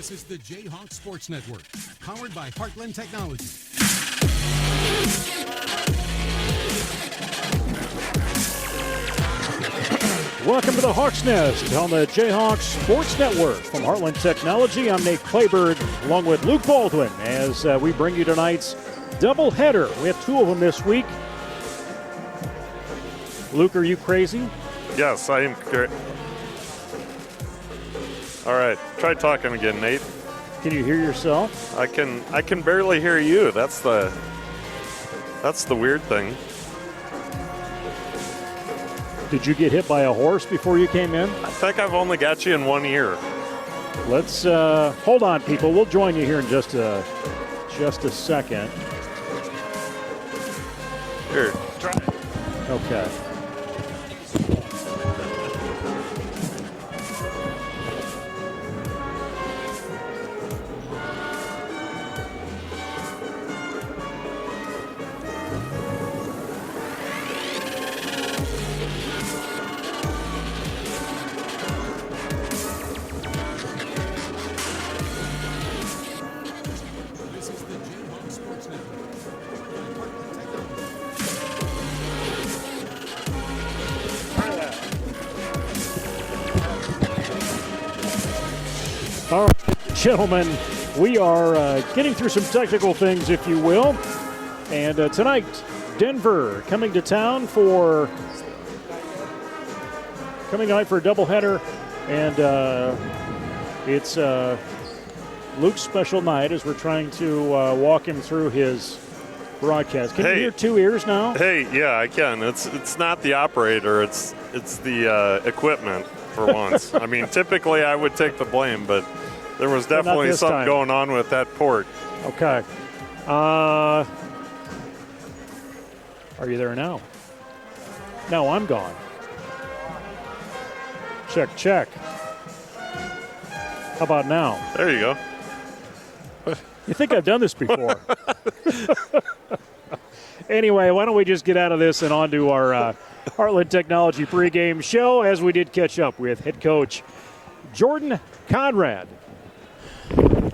This is the Jayhawk Sports Network, powered by Heartland Technology. Welcome to the Hawks Nest on the Jayhawk Sports Network. From Heartland Technology, I'm Nate Clayburgh, along with Luke Baldwin, as we bring you tonight's doubleheader. We have two of them this week. Luke, are you crazy? Yes, I am. All right, try talking again, Nate. Can you hear yourself? I can barely hear you. That's the weird thing. Did you get hit by a horse before you came in? I think I've only got you in one ear. Let's hold on, people. We'll join you here in just a second. Here, try it. Okay. All right, gentlemen, we are getting through some technical things, if you will. And tonight, Denver coming to town for a doubleheader. And it's Luke's special night as we're trying to walk him through his broadcast. Can you hear two ears now? Hey, yeah, I can. It's not the operator. It's the equipment for once. I mean, typically I would take the blame, but there was definitely something going on with that port. Okay. Are you there now? No, I'm gone. Check. How about now? There you go. You think I've done this before? Anyway, why don't we just get out of this and on to our Heartland Technology pregame show, as we did catch up with head coach Jordan Conrad.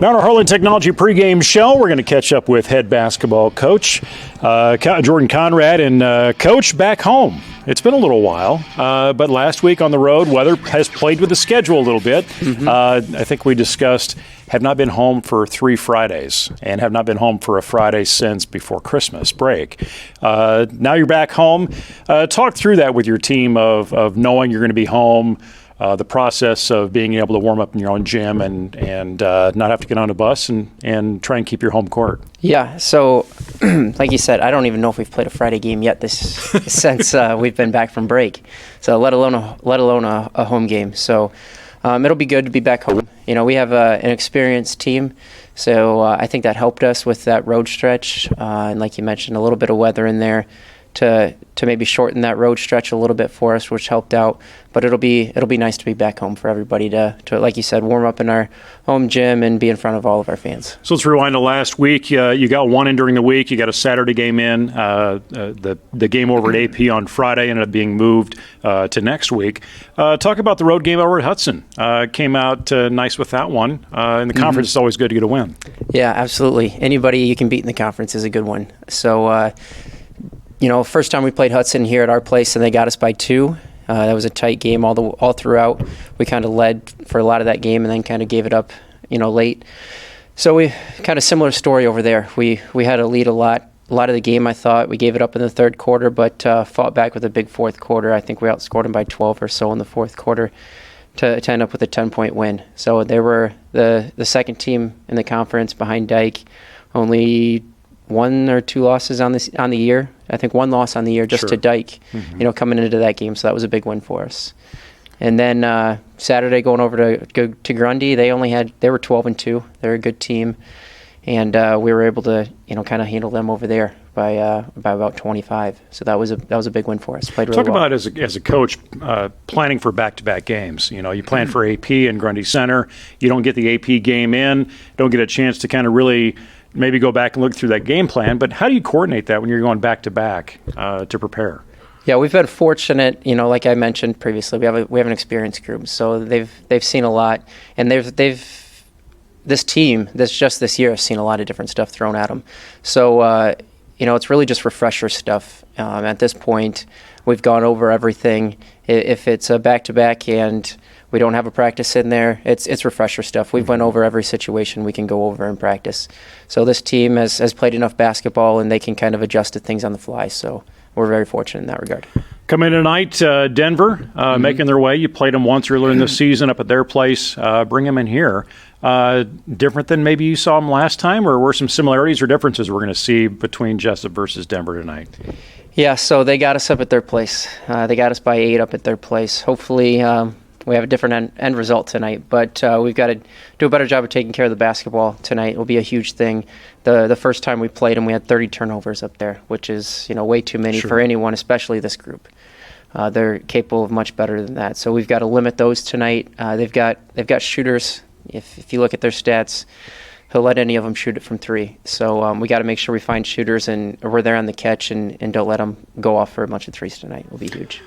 Now, on our Heartland Technology pregame show, we're going to catch up with head basketball coach Jordan Conrad. And coach, back home. It's been a little while, but last week on the road, weather has played with the schedule a little bit. Mm-hmm. I think we discussed have not been home for 3 Fridays and have not been home for a Friday since before Christmas break. Now you're back home. Talk through that with your team of knowing you're going to be home, the process of being able to warm up in your own gym and not have to get on a bus and try and keep your home court. Yeah, so like you said, I don't even know if we've played a Friday game yet since we've been back from break. So let alone a home game. So it'll be good to be back home. You know, we have an experienced team, so I think that helped us with that road stretch. And like you mentioned, a little bit of weather in there to maybe shorten that road stretch a little bit for us, which helped out. But it'll be nice to be back home for everybody to like you said, warm up in our home gym and be in front of all of our fans. So let's rewind to last week. You got one in during the week. You got a Saturday game in. The game over at AP on Friday ended up being moved to next week. Talk about the road game over at Hudson. Came out nice with that one. In the conference, It's always good to get a win. Yeah, absolutely. Anybody you can beat in the conference is a good one. So, first time we played Hudson here at our place, and they got us by 2. That was a tight game all throughout. We kind of led for a lot of that game, and then kind of gave it up, late. So we kind of similar story over there. We had to lead a lot of the game. I thought we gave it up in the third quarter, but fought back with a big fourth quarter. I think we outscored them by 12 or so in the fourth quarter to end up with a 10-point win. So they were the second team in the conference behind Dyke. Only 1 or 2 losses on the year. I think 1 loss on the year just to Dyke, coming into that game. So that was a big win for us. And then Saturday going over to Grundy, they were 12-2. They're a good team, and we were able to kind of handle them over there by about 25. So that was a big win for us. Played really well. Talk about as a coach planning for back-to-back games. You plan for AP in Grundy Center. You don't get the AP game in. Don't get a chance to kind of really maybe go back and look through that game plan, but how do you coordinate that when you're going back-to-back to prepare? Yeah, we've been fortunate, like I mentioned previously, we have an experienced group, so they've seen a lot, and they've this team, this year, has seen a lot of different stuff thrown at them. So, it's really just refresher stuff. At this point, we've gone over everything. If it's a back-to-back and we don't have a practice in there, it's refresher stuff. We've went over every situation we can go over in practice. So this team has played enough basketball, and they can kind of adjust to things on the fly. So we're very fortunate in that regard. Coming tonight, Denver, making their way. You played them once earlier in the season up at their place. Bring them in here. Different than maybe you saw them last time, or were some similarities or differences we're going to see between Jesup versus Denver tonight? Yeah, so they got us up at their place. They got us by 8 up at their place. Hopefully we have a different end result tonight, but we've got to do a better job of taking care of the basketball tonight. It will be a huge thing. The first time we played them, we had 30 turnovers up there, which is way too many for anyone, especially this group. They're capable of much better than that. So we've got to limit those tonight. They've got shooters. If you look at their stats, he'll let any of them shoot it from 3. So we got to make sure we find shooters and we're there on the catch and don't let them go off for a bunch of threes tonight. It will be huge.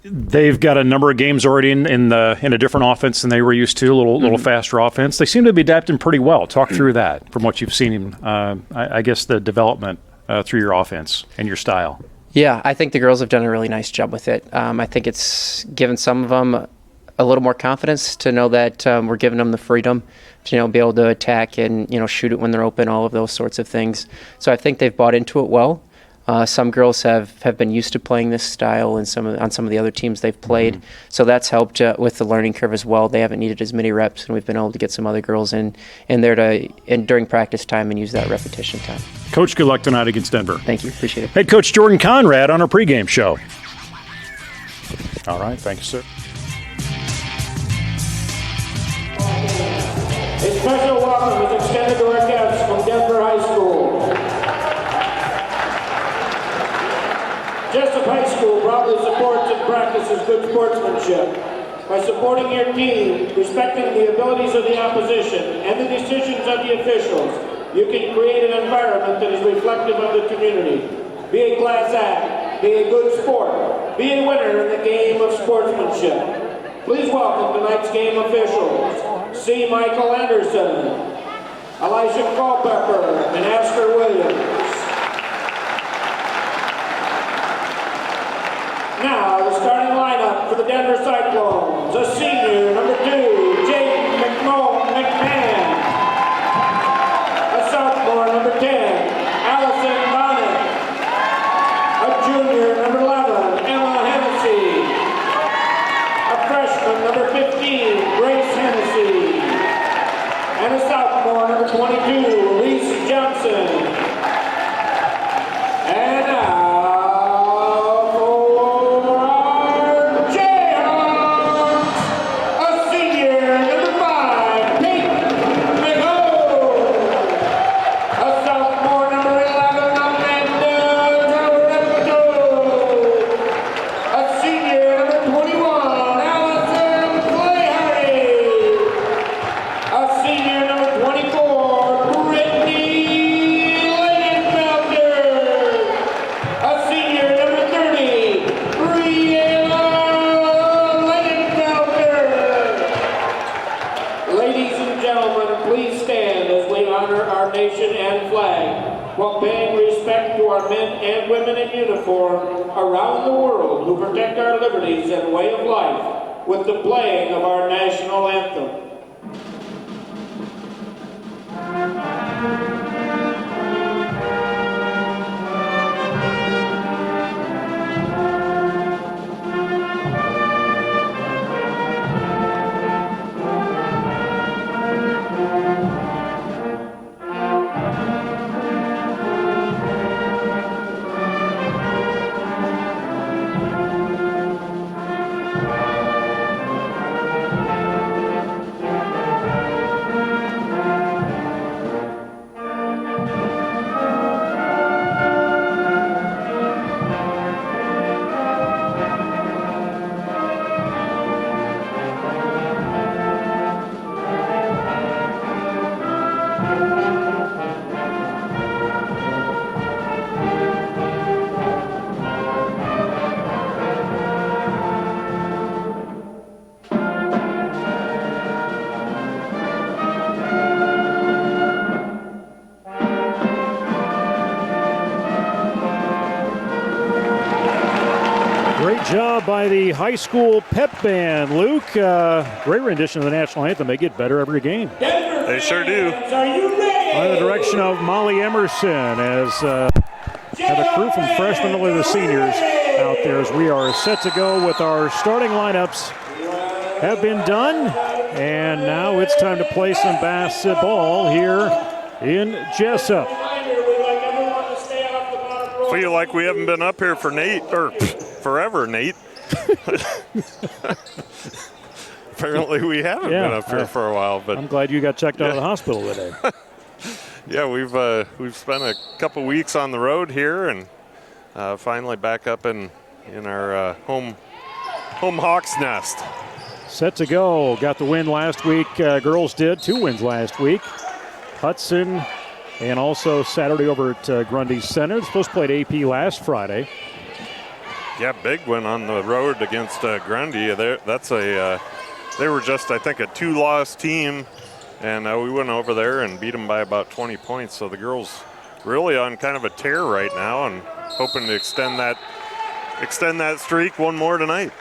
They've got a number of games already in a different offense than they were used to, a little faster offense. They seem to be adapting pretty well. Talk through that from what you've seen. I guess the development through your offense and your style. Yeah, I think the girls have done a really nice job with it. I think it's given some of them a little more confidence to know that we're giving them the freedom to be able to attack and shoot it when they're open, all of those sorts of things. So I think they've bought into it well. Some girls have been used to playing this style on some of the other teams they've played. So that's helped with the learning curve as well. They haven't needed as many reps, and we've been able to get some other girls in there during practice time and use that repetition time. Coach, good luck tonight against Denver. Thank you. Appreciate it. Head coach Jordan Conrad on our pregame show. All right. Thank you, sir. A special welcome is extended to our guests from Denver High School. Jesup High School proudly supports and practices good sportsmanship. By supporting your team, respecting the abilities of the opposition, and the decisions of the officials, you can create an environment that is reflective of the community. Be a class act, be a good sport, be a winner in the game of sportsmanship. Please welcome tonight's game officials. C. Michael Anderson, Elisha Culpepper, and Astor Williams. Now, the starting lineup for the Denver Cyclones. A senior, number 2, Jake McMahon. A sophomore, number 10, Allison Bonnet. A junior, number 11, Emma Hennessy. A freshman, number 15, Grace Hennessy. And a sophomore, number 22, Reese Johnson. And now, while paying respect to our men and women in uniform around the world who protect our liberties and way of life with the playing of our national anthem. by the high school pep band. Luke, great rendition of the national anthem. They get better every game. They sure do. Under the direction of Molly Emerson, as have a crew from freshmen to the seniors out there, as we are set to go with our starting lineups. Have been done, and now it's time to play some basketball here in Jesup. Feel like we haven't been up here for forever, Nate. Apparently we haven't been up here for a while, but I'm glad you got checked out of the hospital today. Yeah, we've spent a couple weeks on the road here, and finally back up in our home Hawks nest. Set to go. Got the win last week. Girls did 2 wins last week. Hudson, and also Saturday over at Grundy Center. They're supposed to play at AP last Friday. Yeah, big win on the road against Grundy. They were just, I think, a 2-loss team, and we went over there and beat them by about 20 points. So the girls really on kind of a tear right now, and hoping to extend that streak one more tonight.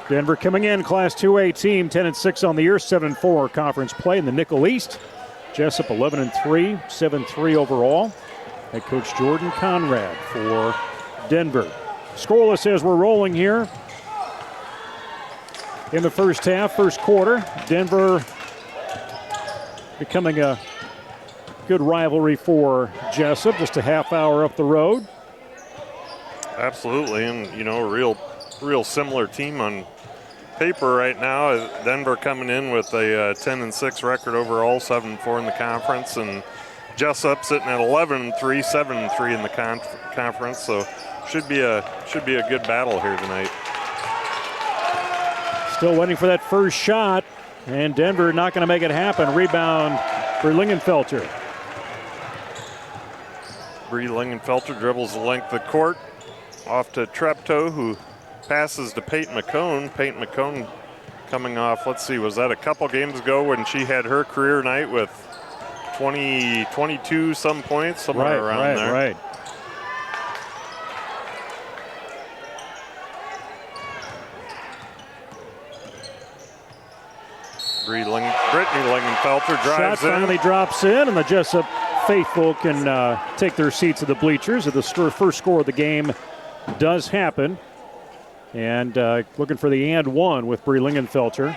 Denver coming in, Class 2A team, 10-6 on the year, 7-4 conference play in the Nickel East. Jesup 11-3, 7-3 overall. Head coach Jordan Conrad for Denver. Scoreless as we're rolling here in the first half, first quarter. Denver becoming a good rivalry for Jesup, just a half hour up the road. Absolutely, and real similar team on paper right now. Denver coming in with a 10-6 record overall, 7-4 in the conference, and Jesup sitting at 11-3, 7-3 in the conference. So should be a good battle here tonight. Still waiting for that first shot, and Denver not going to make it happen. Rebound for Lingenfelter. Bree Lingenfelter dribbles the length of the court off to Treptow, who passes to Peyton McCone. Peyton McCone coming off, let's see, was that a couple games ago when she had her career night with 20, 22 some points, somewhere around there. Right. Brittany Lingenfelter drives Shot finally drops in, and the Jesup faithful can take their seats at the bleachers. The first score of the game does happen. And looking for the and one with Bree Lingenfelter.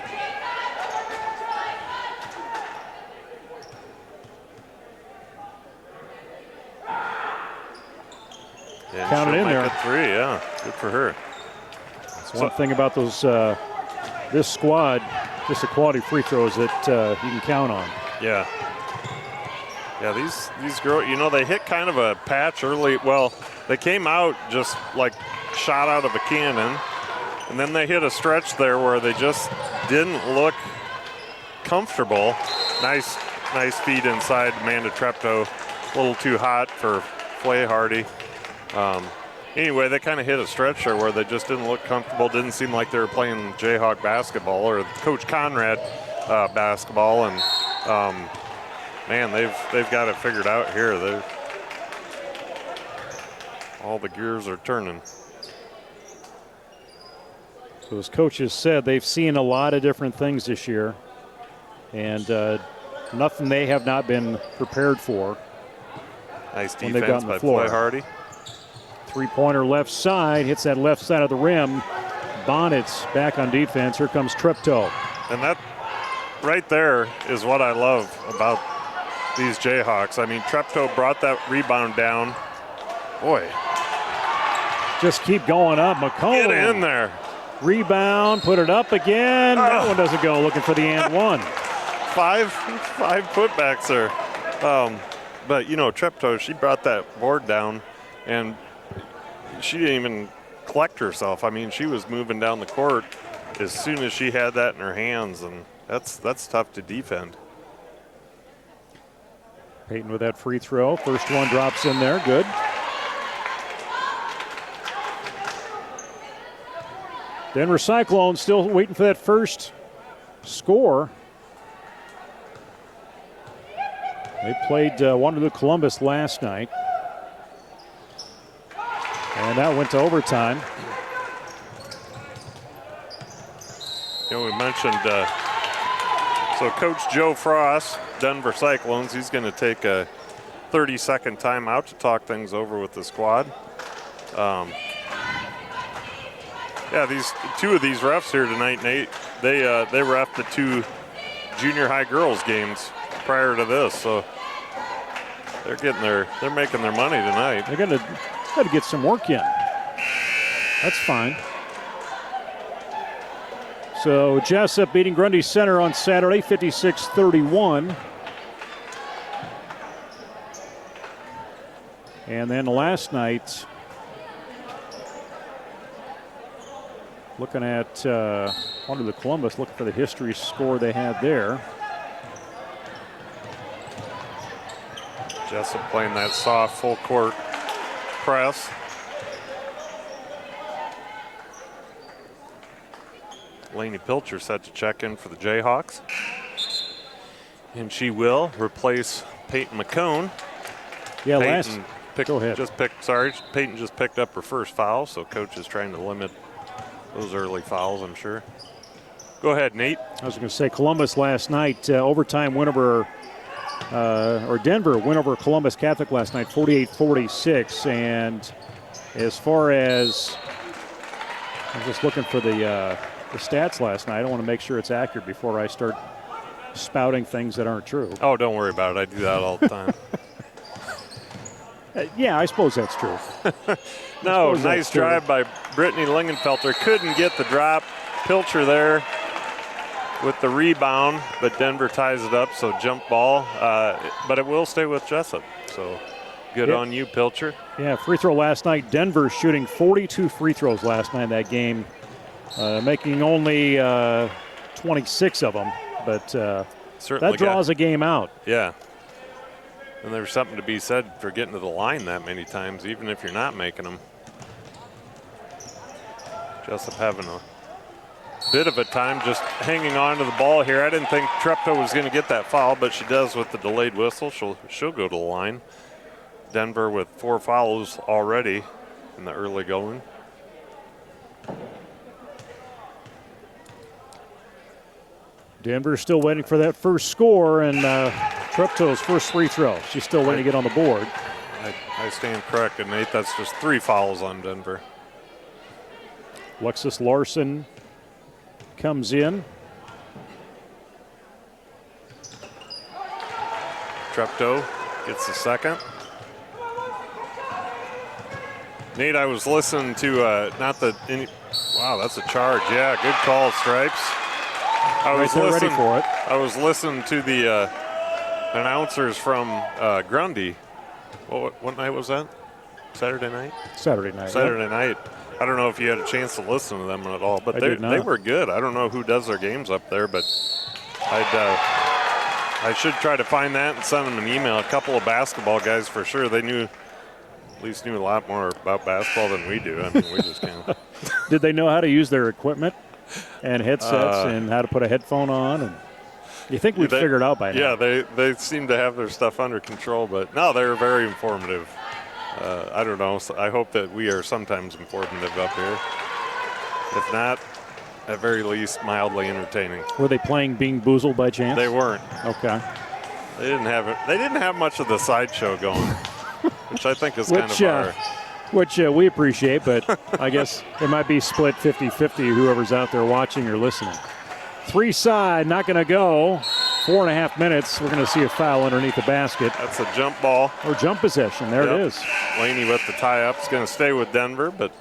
Count it in there. 3, yeah. Good for her. That's one thing about those this squad, just the quality free throws that you can count on. Yeah. Yeah, these girls, they hit kind of a patch early. Well, they came out just like shot out of a cannon, and then they hit a stretch there where they just didn't look comfortable. Nice feed inside Amanda Treptow. A little too hot for Flay Hardy. Anyway, they kind of hit a stretch there where they just didn't look comfortable. Didn't seem like they were playing Jayhawk basketball or Coach Conrad basketball. And man, they've got it figured out here. All the gears are turning. So as coaches said, they've seen a lot of different things this year, and nothing they have not been prepared for. Nice defense by Flay Hardy. Three-pointer left side, hits that left side of the rim. Bonnet's back on defense. Here comes Treptow. And that right there is what I love about these Jayhawks. I mean, Treptow brought that rebound down. Boy. Just keep going up. McCone. Get in there. Rebound, put it up again. That one doesn't go. Looking for the and one. Five putbacks there. But, Treptow, she brought that board down, and she didn't even collect herself. I mean, she was moving down the court as soon as she had that in her hands, and that's tough to defend. Peyton with that free throw. First one drops in there. Good. Denver Cyclones still waiting for that first score. They played Waterloo Columbus last night. And that went to overtime. We mentioned, so Coach Joe Frost, Denver Cyclones, he's going to take a 30-second timeout to talk things over with the squad. These two of these refs here tonight, Nate, they reffed the 2 junior high girls games prior to this, so they're making their money tonight. They're going to get some work in. That's fine. So Jesup beating Grundy Center on Saturday, 56-31. And then last night, looking at the Columbus, looking for the history score they had there. Jesup playing that soft full court press. Lainey Pilcher set to check in for the Jayhawks. And she will replace Peyton McCone. Yeah, Go ahead. Peyton just picked up her first foul, so coach is trying to limit those early fouls, I'm sure. Go ahead, Nate. I was going to say Columbus last night, overtime win over, or Denver win over Columbus Catholic last night, 48-46. And as far as, I'm just looking for the stats last night. I want to make sure it's accurate before I start spouting things that aren't true. Oh, don't worry about it. I do that all the time. Yeah, I suppose that's true. No, nice drive by Brittany Lingenfelter. Couldn't get the drop. Pilcher there with the rebound, but Denver ties it up, so jump ball. But it will stay with Jesup, so good on you, Pilcher. Yeah, free throw last night. Denver shooting 42 free throws last night in that game, making only 26 of them, but that draws a game out. Yeah. And there's something to be said for getting to the line that many times, even if you're not making them. Jesup having a bit of a time just hanging on to the ball here. I didn't think Treptow was going to get that foul, but she does with the delayed whistle. She'll go to the line. Denver with 4 fouls already in the early going. Denver still waiting for that first score, and Treptow's first free throw. She's still waiting to get on the board. I stand corrected, Nate. That's just 3 fouls on Denver. Alexis Larson comes in. Treptow gets the second. Nate, I was listening to wow, that's a charge. Yeah, good call, Stripes. Ready for it. I was listening to the announcers from Grundy. What night was that? Saturday night? Saturday night. Saturday night. I don't know if you had a chance to listen to them at all, but they were good. I don't know who does their games up there, but I should try to find that and send them an email. A couple of basketball guys for sure. They knew a lot more about basketball than we do. I mean, we just can't. Did they know how to use their equipment and headsets and how to put a headphone on? And you think we'd figured it out by now? Yeah, they seem to have their stuff under control, but no, they're very informative. I don't know. So I hope that we are sometimes informative up here. If not, at very least, mildly entertaining. Were they playing Being Boozled by chance? They weren't. Okay. They didn't have it. They didn't have much of the sideshow going, which I think is kind of our. Which we appreciate, but I guess it might be split 50-50, whoever's out there watching or listening. 3 side, not going to go. 4.5 minutes. We're going to see a foul underneath the basket. That's a jump ball. Or jump possession. There it is. Laney with the tie-up. It's going to stay with Denver, but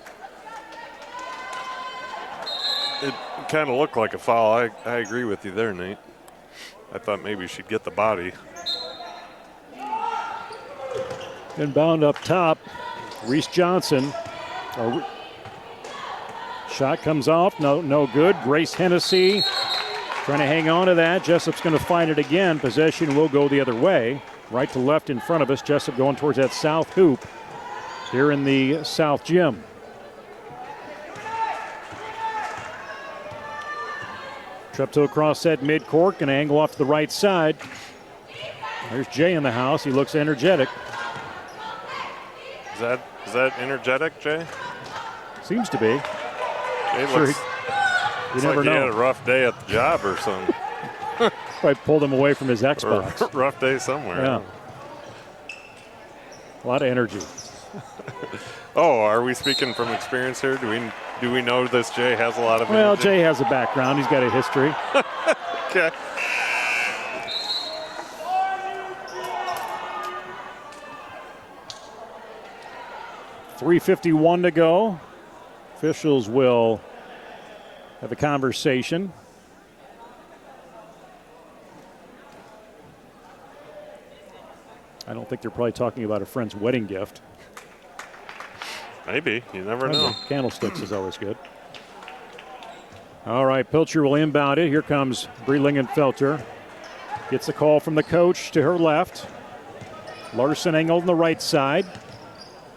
it kind of looked like a foul. I agree with you there, Nate. I thought maybe she'd get the body. Inbound up top. Reese Johnson. Shot comes off. No good. Grace Hennessy trying to hang on to that. Jessup's going to find it again. Possession will go the other way. Right to left in front of us. Jesup going towards that south hoop here in the south gym. Treptow across that midcourt. Going to angle off to the right side. There's Jay in the house. He looks energetic. Is that energetic, Jay? Seems to be. Jay You never He had know. a rough day at the job or something. Probably pulled him away from his Xbox. Or rough day somewhere. Yeah. A lot of energy. Oh, are we speaking from experience here? Do we know this Jay has a lot of Well, energy? Jay has a background. He's got a history. Okay. .351 to go. Officials will have a conversation. I don't think they're probably talking about a friend's wedding gift. Maybe. You never know. Candlesticks is always good. All right, Pilcher will inbound it. Here comes Bree Lingenfelter. Gets a call from the coach to her left. Larson angled on the right side.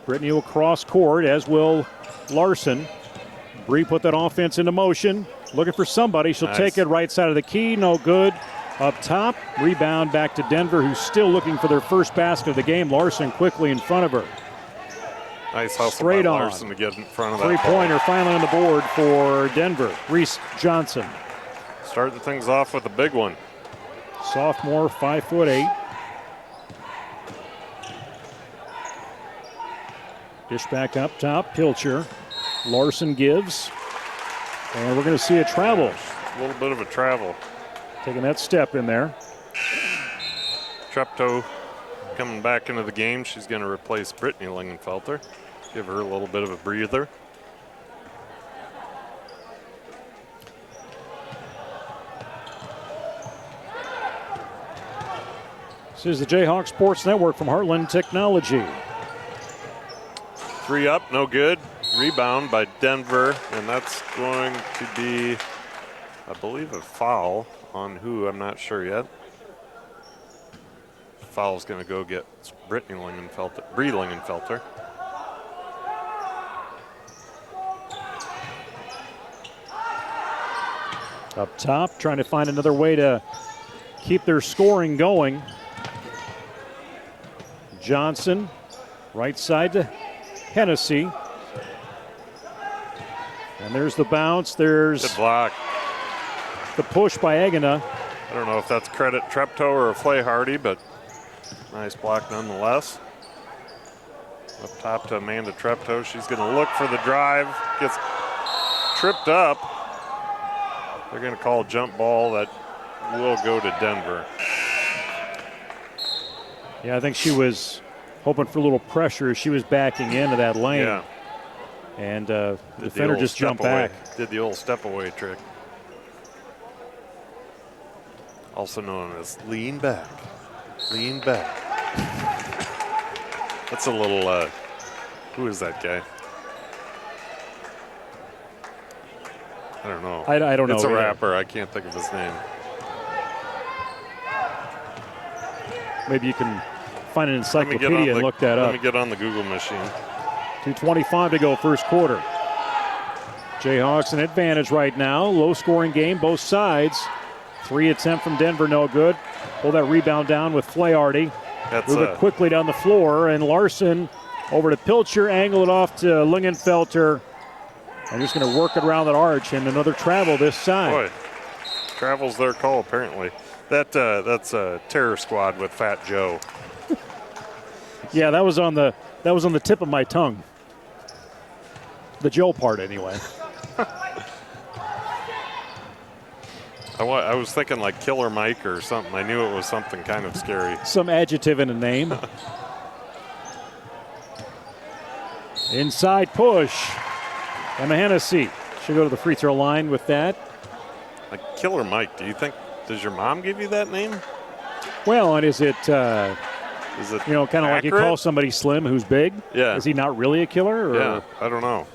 Brittany will cross court, as will Larson. Bree put that offense into motion. Looking for somebody. She'll take it right side of the key. No good. Up top. Rebound back to Denver, who's still looking for their first basket of the game. Larson quickly in front of her. Nice hustle Straight by on. Larson to get in front of that. Three-pointer finally on the board for Denver. Reese Johnson. Starting things off with a big one. Sophomore, 5'8". Dish back up top. Pilcher. Larson gives. And we're going to see a travel. A little bit of a travel. Taking that step in there. Treptow coming back into the game. She's going to replace Brittany Lingenfelter. Give her a little bit of a breather. This is the Jayhawk Sports Network from Heartland Technology. 3 up, no good. Rebound by Denver, and that's going to be, I believe, a foul on who, I'm not sure yet. Foul's going to go get Brittany Lingenfelter, Bree Lingenfelter. Up top, trying to find another way to keep their scoring going. Johnson, right side to Hennessy. And there's the bounce. There's Good block. the push by Agana. I don't know if that's credit Treptow or Flay Hardy, but nice block nonetheless. Up top to Amanda Treptow. She's going to look for the drive. Gets tripped up. They're going to call a jump ball that will go to Denver. Yeah, I think she was hoping for a little pressure as she was backing into that lane. Yeah. And the defender just jumped back. Did the old step away trick. Also known as lean back. Lean back. That's a little, who is that guy? I don't know. I don't know. It's a either. rapper. I can't think of his name. Maybe you can find an Let me get on encyclopedia and look that up. Let me get on the Google machine. 2:25 to go, first quarter. Jayhawks an advantage right now. Low scoring game, both sides. 3 attempt from Denver, no good. Pull that rebound down with Flaherty. Move it quickly down the floor, and Larson over to Pilcher, angle it off to Lingenfelter. I'm just going to work it around that arch, and another travel this side. Boy, travel's their call apparently. That's a terror squad with Fat Joe. Yeah, that was on the tip of my tongue. The Joe part, anyway. I was thinking like Killer Mike or something. I knew it was something kind of scary. Some adjective in a name. Inside push. Emma Hennessy should go to the free throw line with that. Like Killer Mike, does your mom give you that name? Well, and is it Is it kind of like you call somebody slim who's big? Yeah. Is he not really a killer? Or? Yeah, I don't know.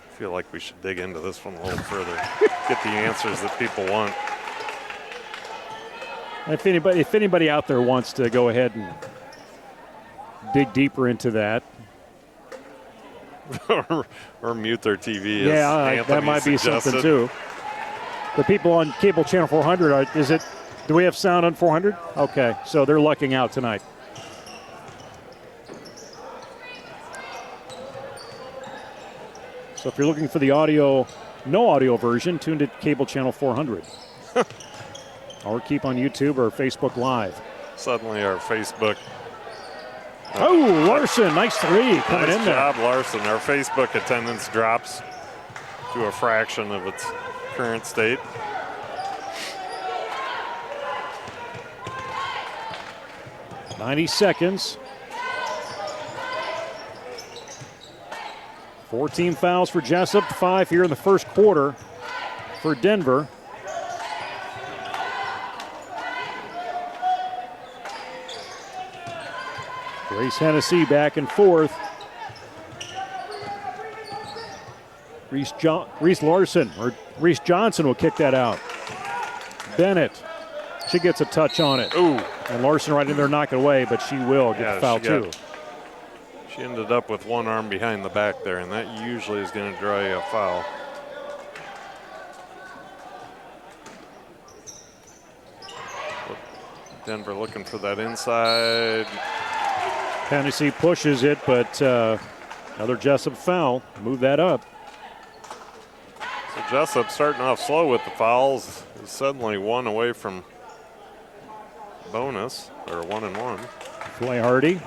I feel like we should dig into this one a little further. Get the answers that people want. If anybody out there wants to go ahead and dig deeper into that. or mute their TV. Yeah, that might be something too. The people on cable channel 400, do we have sound on 400? Okay, so they're lucking out tonight. So if you're looking for the audio, no audio version, tune to cable channel 400. Or keep on YouTube or Facebook Live. Suddenly our Facebook. Oh, Larson, nice three coming in there. Nice job, Larson. Our Facebook attendance drops to a fraction of its current state. .90 seconds. 14 fouls for Jesup, 5 here in the first quarter for Denver. Grace Hennessy back and forth. Reese Larson, or Reese Johnson will kick that out. Bennett, she gets a touch on it. Ooh. And Larson right in there knocking away, but she will get the foul too. She ended up with one arm behind the back there, and that usually is going to draw you a foul. Denver looking for that inside. Hennessy pushes it, but another Jesup foul. Move that up. So Jesup starting off slow with the fouls. Is suddenly one away from bonus, or 1-1. Clay Hardy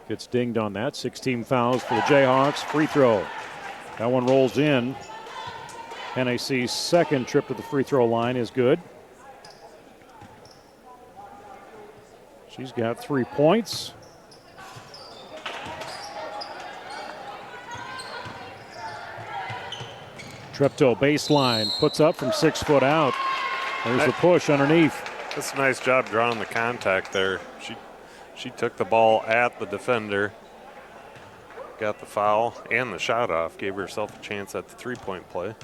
gets dinged on that. 16 fouls for the Jayhawks. Free throw. That one rolls in. Hennessy's second trip to the free throw line is good. She's got 3 points. Treptow baseline, puts up from 6 foot out. There's the push underneath. That's a nice job drawing the contact there. She took the ball at the defender, got the foul and the shot off, gave herself a chance at the three-point play.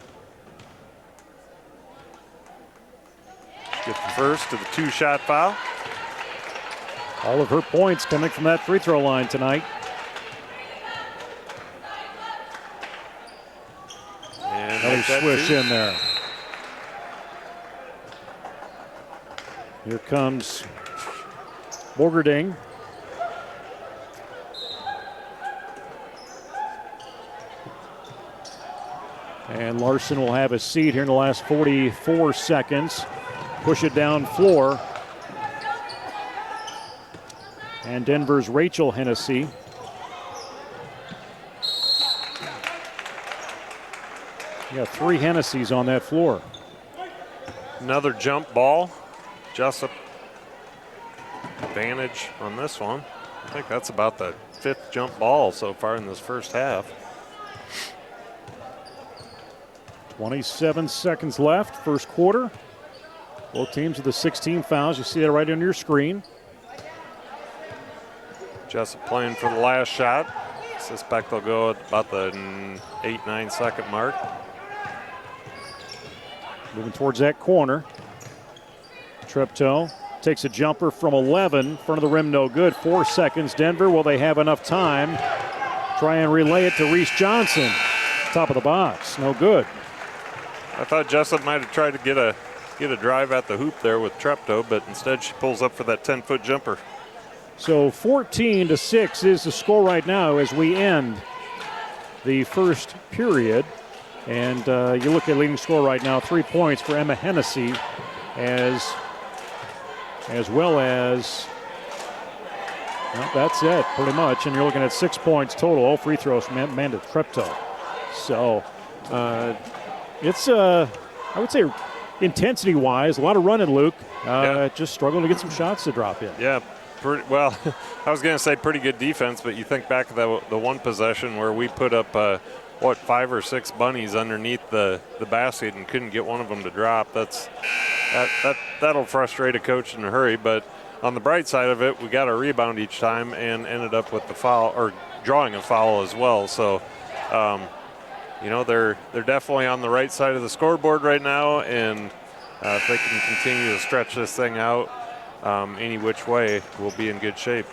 She gets the first to the 2-shot foul. All of her points coming from that free throw line tonight. And another swish in there. Here comes Borgerding. And Larson will have a seat here in the last 44 seconds. Push it down floor. And Denver's Rachel Hennessy. You got 3 Hennessy's on that floor. Another jump ball. Jesup advantage on this one. I think that's about the 5th jump ball so far in this first half. 27 seconds left, first quarter. Both teams with the 16 fouls. You see that right on your screen. Jesup playing for the last shot. Suspect they'll go at about the 8-9 second mark. Moving towards that corner. Treptow takes a jumper from 11. Front of the rim, no good. 4 seconds. Denver, will they have enough time? Try and relay it to Reese Johnson. Top of the box, no good. I thought Jesup might have tried to get a drive at the hoop there with Treptow, but instead she pulls up for that 10-foot jumper. So 14-6 is the score right now as we end the first period. And you look at leading score right now, 3 points for Emma Hennessy, as well as, well, that's it pretty much. And you're looking at 6 points total, all free throws from Amanda Treptow. So it's, I would say, intensity-wise, a lot of running, Luke. Just struggling to get some shots to drop in. Yeah. Well, I was going to say pretty good defense, but you think back to the one possession where we put up, 5 or 6 bunnies underneath the basket and couldn't get one of them to drop. That'll frustrate a coach in a hurry. But on the bright side of it, we got a rebound each time and ended up with the foul, or drawing a foul as well. So, they're definitely on the right side of the scoreboard right now, and if they can continue to stretch this thing out any which way, we'll be in good shape.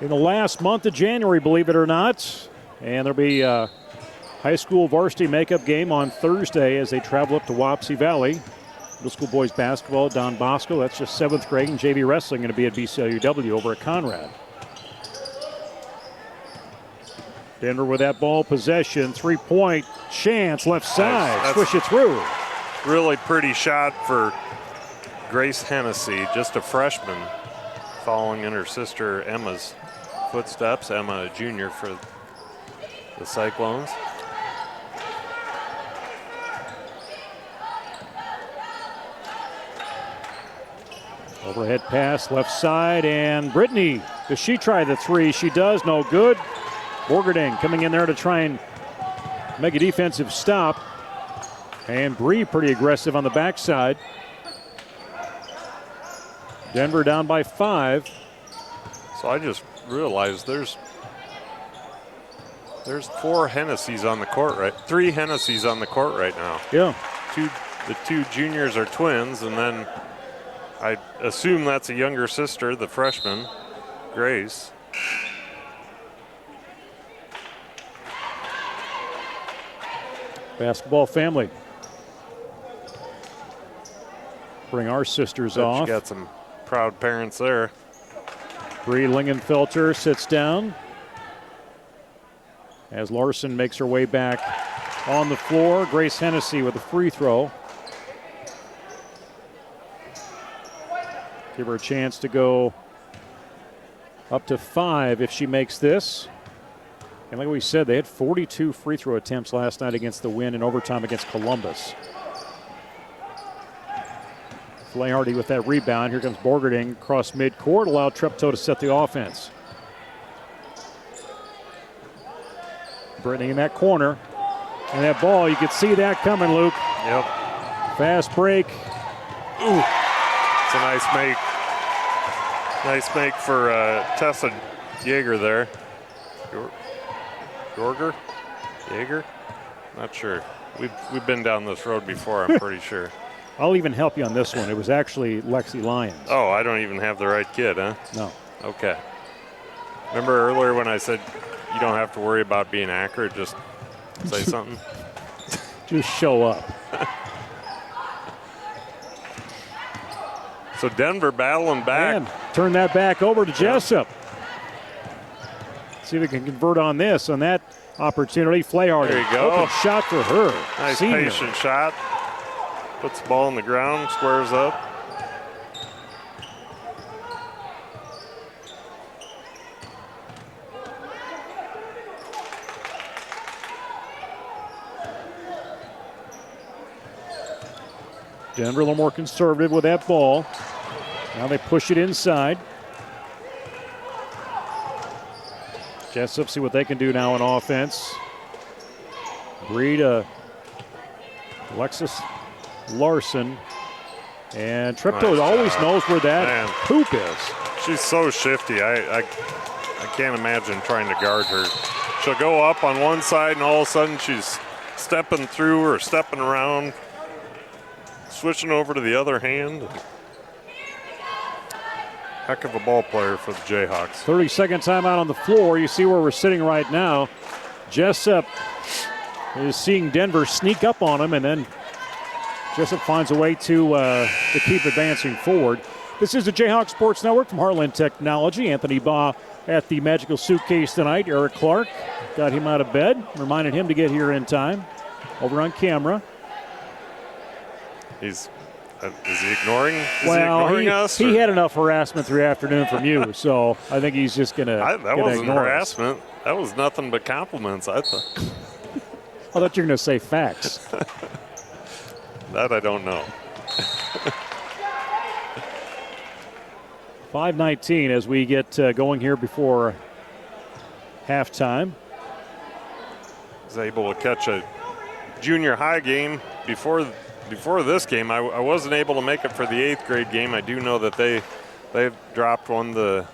In the last month of January, believe it or not, and there'll be a high school varsity makeup game on Thursday as they travel up to Wapsie Valley. Middle school boys basketball, Don Bosco, that's just 7th grade, and JV wrestling going to be at BCLUW over at Conrad. Denver with that ball possession. 3-point chance left side. Nice. Swish it through. Really pretty shot for Grace Hennessy, just a freshman, following in her sister Emma's footsteps. Emma, a junior for the Cyclones. Overhead pass left side, and Brittany, does she try the three? She does, no good. Borgerding coming in there to try and make a defensive stop. And Bree pretty aggressive on the backside. Denver down by 5. So I just realized there's 4 Hennessy's on the court, right? 3 Hennessy's on the court right now. Yeah. The 2 juniors are twins, and then I assume that's a younger sister, the freshman, Grace. Basketball family. Bring our sisters Bet off. you got some proud parents there. Bree Lingenfelter sits down as Larson makes her way back on the floor. Grace Hennessy with a free throw. Give her a chance to go up to 5 if she makes this. And like we said, they had 42 free throw attempts last night against the Win in overtime against Columbus. Flaherty with that rebound. Here comes Borgerding across midcourt. Allowed Treptow to set the offense. Brittany in that corner. And that ball, you could see that coming, Luke. Yep. Fast break. Ooh. It's a nice make. Nice make for Tessa Yeager there. Jorger? Yeager? Not sure. We've been down this road before, I'm pretty sure. I'll even help you on this one. It was actually Lexi Lyons. Oh, I don't even have the right kid, huh? No. Okay. Remember earlier when I said you don't have to worry about being accurate, just say something? Just show up. So Denver battling back. And turn that back over to Jesup. See if we can convert on this, on that opportunity. Flaherty. There you go. Open shot for her. Nice Senior. patient shot. Puts the ball on the ground, squares up. Denver a little more conservative with that ball. Now they push it inside. Jesup, see what they can do now on offense. Bree to Alexis Larson. And Treptow Nice always job. knows where that Man. hoop is. She's so shifty. I can't imagine trying to guard her. She'll go up on one side and all of a sudden she's stepping through or stepping around, switching over to the other hand. Heck of a ball player for the Jayhawks. 30-second timeout on the floor. You see where we're sitting right now. Jesup is seeing Denver sneak up on him, and then Jesup finds a way to keep advancing forward. This is the Jayhawk Sports Network from Heartland Technology. Anthony Baugh at the Magical Suitcase tonight. Eric Clark got him out of bed, reminded him to get here in time. Over on camera. Is he ignoring? Us? He had enough harassment through afternoon from you, so I think he's just gonna. That wasn't harassment. That was nothing but compliments. I thought. I thought you were gonna say facts. That I don't know. 5:19 as we get going here before halftime. Was able to catch a junior high game before this game. I wasn't able to make it for the 8th grade game. I do know that they've dropped one, the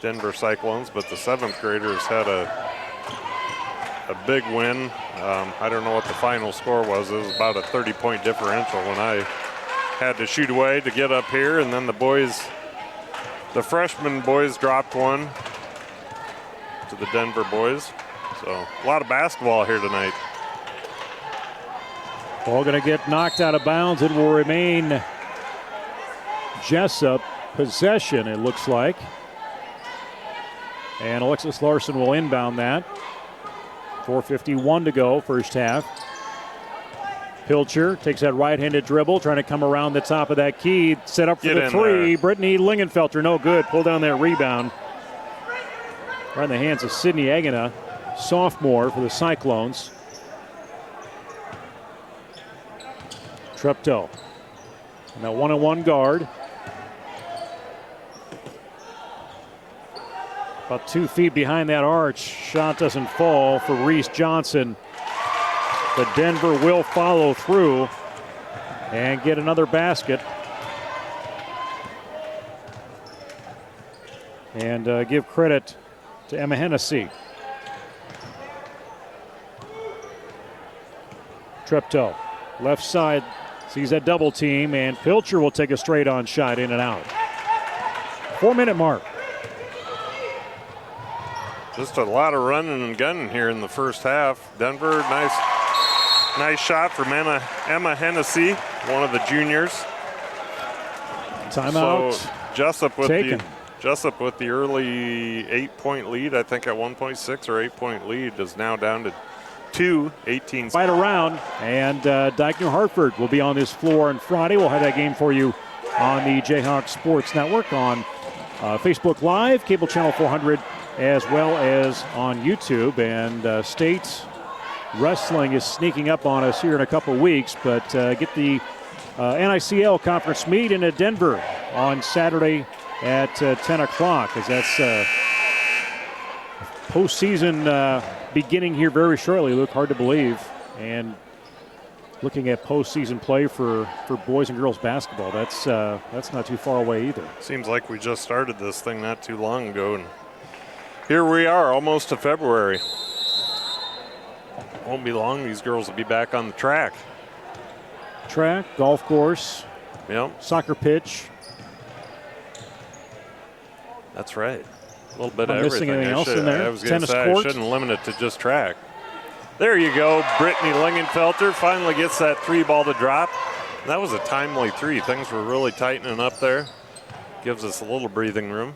Denver Cyclones, but the 7th graders had a big win. I don't know what the final score was. It was about a 30-point differential when I had to shoot away to get up here, and then the freshman boys dropped one to the Denver boys. So a lot of basketball here tonight. Ball going to get knocked out of bounds. It will remain Jesup possession, it looks like. And Alexis Larson will inbound that. 4:51 to go, first half. Pilcher takes that right-handed dribble, trying to come around the top of that key. Set up for the three. Brittany Lingenfelter, no good. Pull down that rebound. Right in the hands of Sydney Agana, sophomore for the Cyclones. Treptow. And that one-on-one guard. About 2 feet behind that arch. Shot doesn't fall for Reese Johnson. But Denver will follow through and get another basket. And give credit to Emma Hennessy. Treptow, left side, sees that double team, and Pilcher will take a straight-on shot in and out. 4-minute mark. Just a lot of running and gunning here in the first half. Denver, nice shot from Emma Hennessy, one of the juniors. Timeout. So Jesup with taken. Jesup with the early 8-point lead, I think at 1.6 or 8-point lead, is now down to 2, 18. Fight around, and Dyke New Hartford will be on this floor on Friday. We'll have that game for you on the Jayhawk Sports Network on Facebook Live, cable channel 400, as well as on YouTube. And State Wrestling is sneaking up on us here in a couple weeks, but get the NICL conference meet in Denver on Saturday at 10 o'clock, as that's postseason beginning here very shortly. Look, hard to believe. And looking at postseason play for boys and girls basketball, that's not too far away either. Seems like we just started this thing not too long ago, and here we are, almost to February. Won't be long, these girls will be back on the track. Track, golf course, Yep, soccer pitch. that's right. A little bit Am I of missing everything. anything else in there? I was going to Tennis say court? I shouldn't limit it to just track. There you go. Brittany Lingenfelter finally gets that three ball to drop. That was a timely three. Things were really tightening up there. Gives us a little breathing room.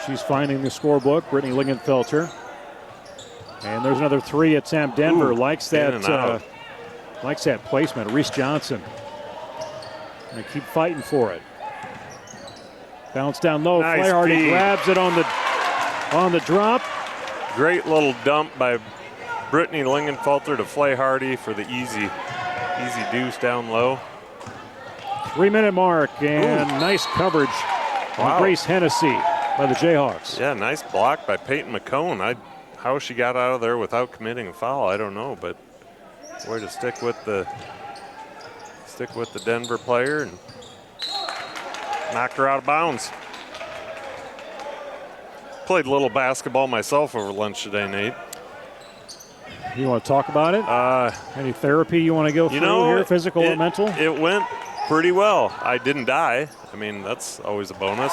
She's finding the scorebook, Brittany Lingenfelter. And there's another three attempt. Denver likes that placement. Reese Johnson. And keep fighting for it. Bounce down low. Nice Flaherty feed. grabs it on the drop. Great little dump by Brittany Lingenfelter to Flaherty for the easy deuce down low. 3-minute mark, and nice coverage on Grace Hennessy by the Jayhawks. Yeah, nice block by Peyton McCone. How she got out of there without committing a foul, I don't know, but way to stick with the Denver player and knocked her out of bounds. Played a little basketball myself over lunch today, Nate. You want to talk about it? Any therapy you want to go through here, physical or mental? It went pretty well. I didn't die. I mean, that's always a bonus.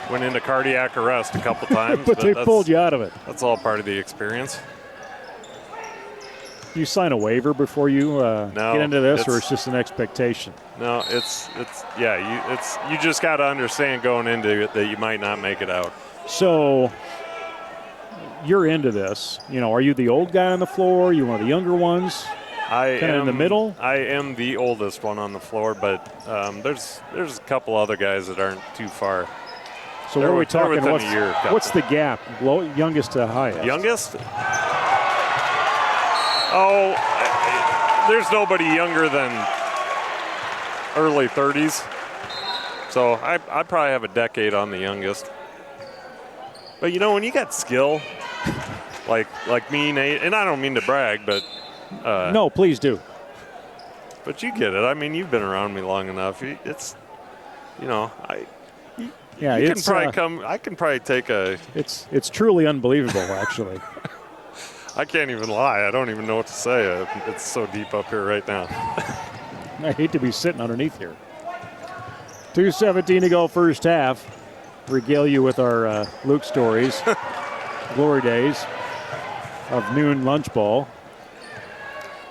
Went into cardiac arrest a couple times. but they pulled you out of it. That's all part of the experience. You sign a waiver before you get into this, or it's just an expectation? No, you just got to understand going into it that you might not make it out. So you're into this. Are you the old guy on the floor? Are you one of the younger ones? I kind of in the middle? I am the oldest one on the floor, but there's a couple other guys that aren't too far. So what are we talking? What's the gap? Youngest to highest? Youngest? Oh, there's nobody younger than early 30s. So I probably have a decade on the youngest. But when you got skill, like me, Nate, and I don't mean to brag, but no, please do. But you get it. I mean, you've been around me long enough. I can probably take a. It's truly unbelievable, actually. I can't even lie. I don't even know what to say. It's so deep up here right now. I hate to be sitting underneath here. 2:17 to go, first half. Regale you with our Luke stories, glory days of noon lunch ball.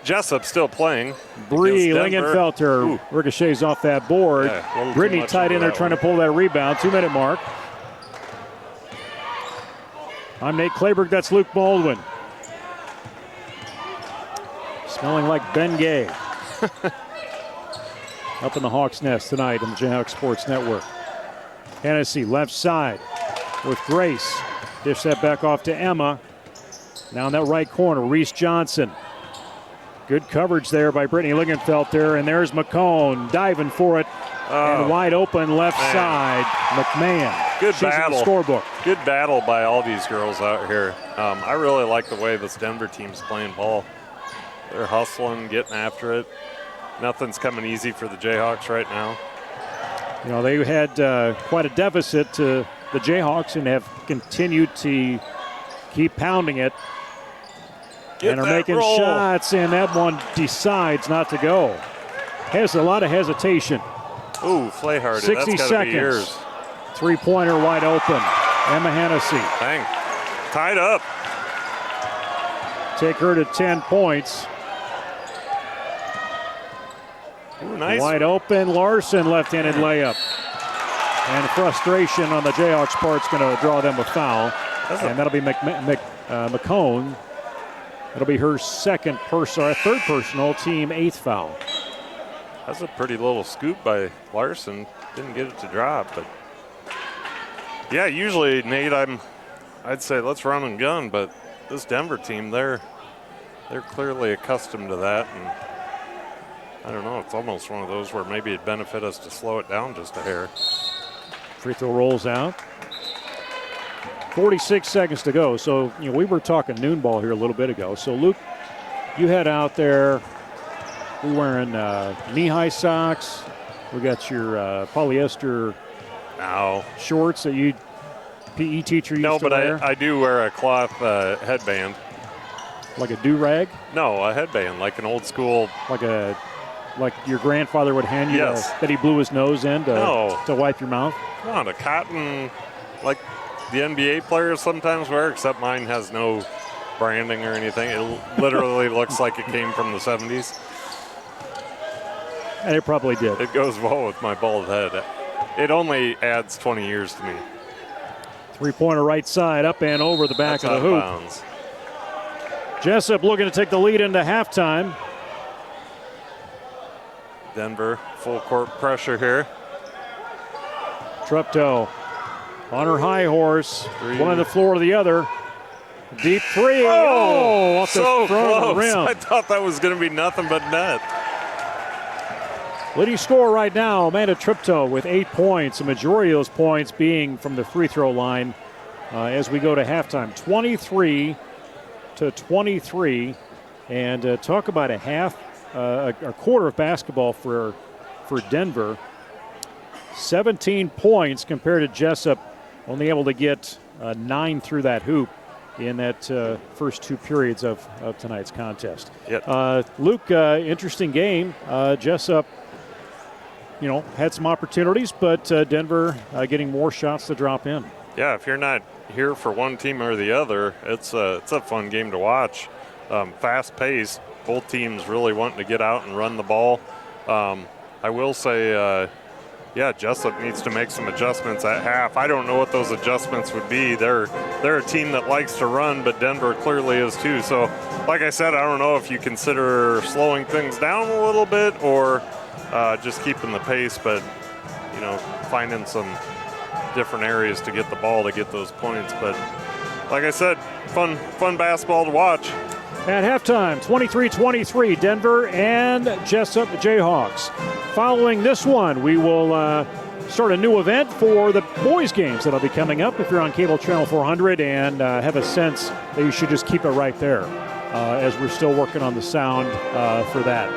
Jesup still playing. Bree against Denver. Lingenfelter Ooh. ricochets off that board. Yeah, a little too Brittany much tied in into there that trying one. to pull that rebound. 2-minute mark. I'm Nate Clayberg. That's Luke Baldwin. Smelling like Ben Gay. Up in the Hawks' Nest tonight on the Jayhawk Sports Network. Hennessy left side with Grace. Dish that back off to Emma. Now in that right corner, Reese Johnson. Good coverage there by Brittany Lingenfelter, and there's McCone diving for it. And wide open left side, McMahon. Good She's in the battle. scorebook. Good battle by all these girls out here. I really like the way this Denver team's playing ball. They're hustling, getting after it. Nothing's coming easy for the Jayhawks right now. You know, they had quite a deficit to the Jayhawks and have continued to keep pounding it. And are making shots, and that one decides not to go. Has a lot of hesitation. Ooh, Flayhardy. 60 That's gotta seconds. be yours. Three-pointer wide open. Emma Hennessy. Bang. Tied up. Take her to 10 points. Ooh, nice. Wide open. Larson left-handed layup. And frustration on the Jayhawks' part's going to draw them a foul. And that'll be McCone. That'll be her third personal, team 8th foul. That's a pretty little scoop by Larson. Didn't get it to drop, but yeah, usually, Nate, I'd say let's run and gun, but this Denver team, they're clearly accustomed to that, and I don't know, it's almost one of those where maybe it'd benefit us to slow it down just a hair. Free throw rolls out. 46 seconds to go. So, you know, we were talking noon ball here a little bit ago. So, Luke, you head out there. We're wearing knee-high socks. We got your polyester shorts that you PE teacher used to wear. I do wear a cloth headband. Like a do-rag? No, a headband, like an old school. Like your grandfather would hand you Yes. that he blew his nose in to wipe your mouth? Come on, a cotton, like the NBA players sometimes wear, except mine has no branding or anything. It literally looks like it came from the 70s. And it probably did. It goes well with my bald head. It only adds 20 years to me. Three-pointer right side, up and over the back That's of the out hoop. bounds. Jesup looking to take the lead into halftime. Denver, full court pressure here. Trupto on her high horse, one on the floor to the other. Deep three. Oh, off the so front of the close. rim. I thought that was going to be nothing but net. Leading scorer right now, Amanda Trupto with 8 points. The majority of those points being from the free throw line as we go to halftime. 23-23. And talk about a quarter of basketball for Denver. 17 points compared to Jesup, only able to get 9 through that hoop in that first 2 periods of tonight's contest. Yep. Luke, interesting game. Jesup, had some opportunities, but Denver getting more shots to drop in. Yeah, if you're not here for one team or the other, it's a fun game to watch. Fast pace, both teams really wanting to get out and run the ball. I will say, Jesup needs to make some adjustments at half. I don't know what those adjustments would be. They're a team that likes to run, but Denver clearly is too. So, like I said, I don't know if you consider slowing things down a little bit or just keeping the pace, but finding some different areas to get the ball to get those points. But like I said, fun basketball to watch. At halftime, 23-23, Denver and Jesup Jayhawks. Following this one, we will start a new event for the boys' games that'll be coming up. If you're on cable channel 400 and have a sense that you should just keep it right there as we're still working on the sound for that.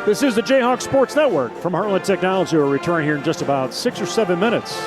This is the Jayhawk Sports Network from Heartland Technology. We'll return here in just about 6 or 7 minutes.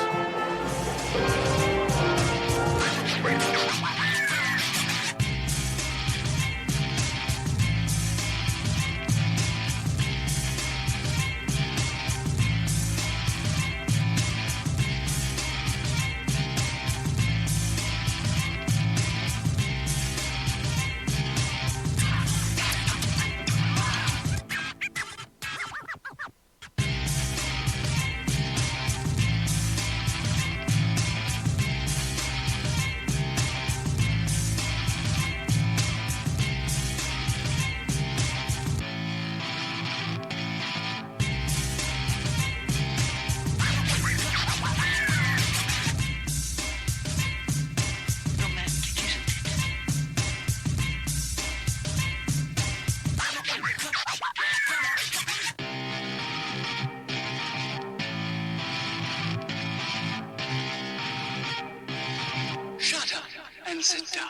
sit down.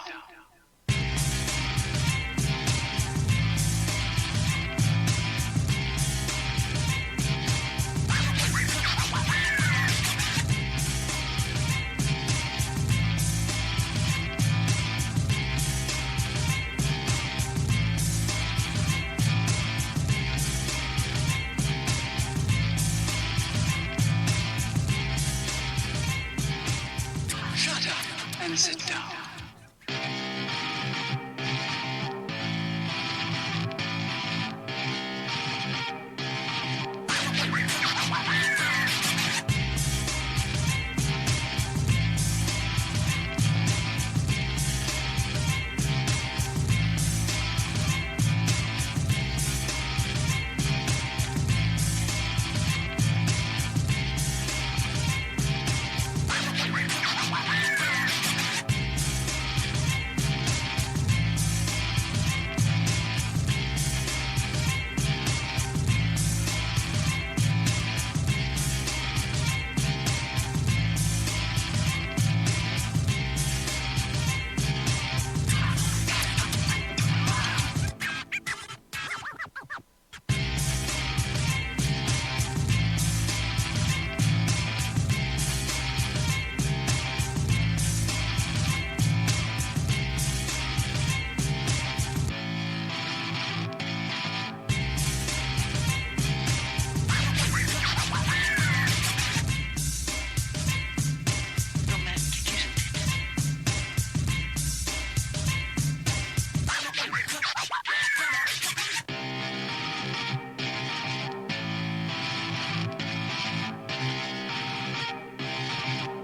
Shut up and sit down.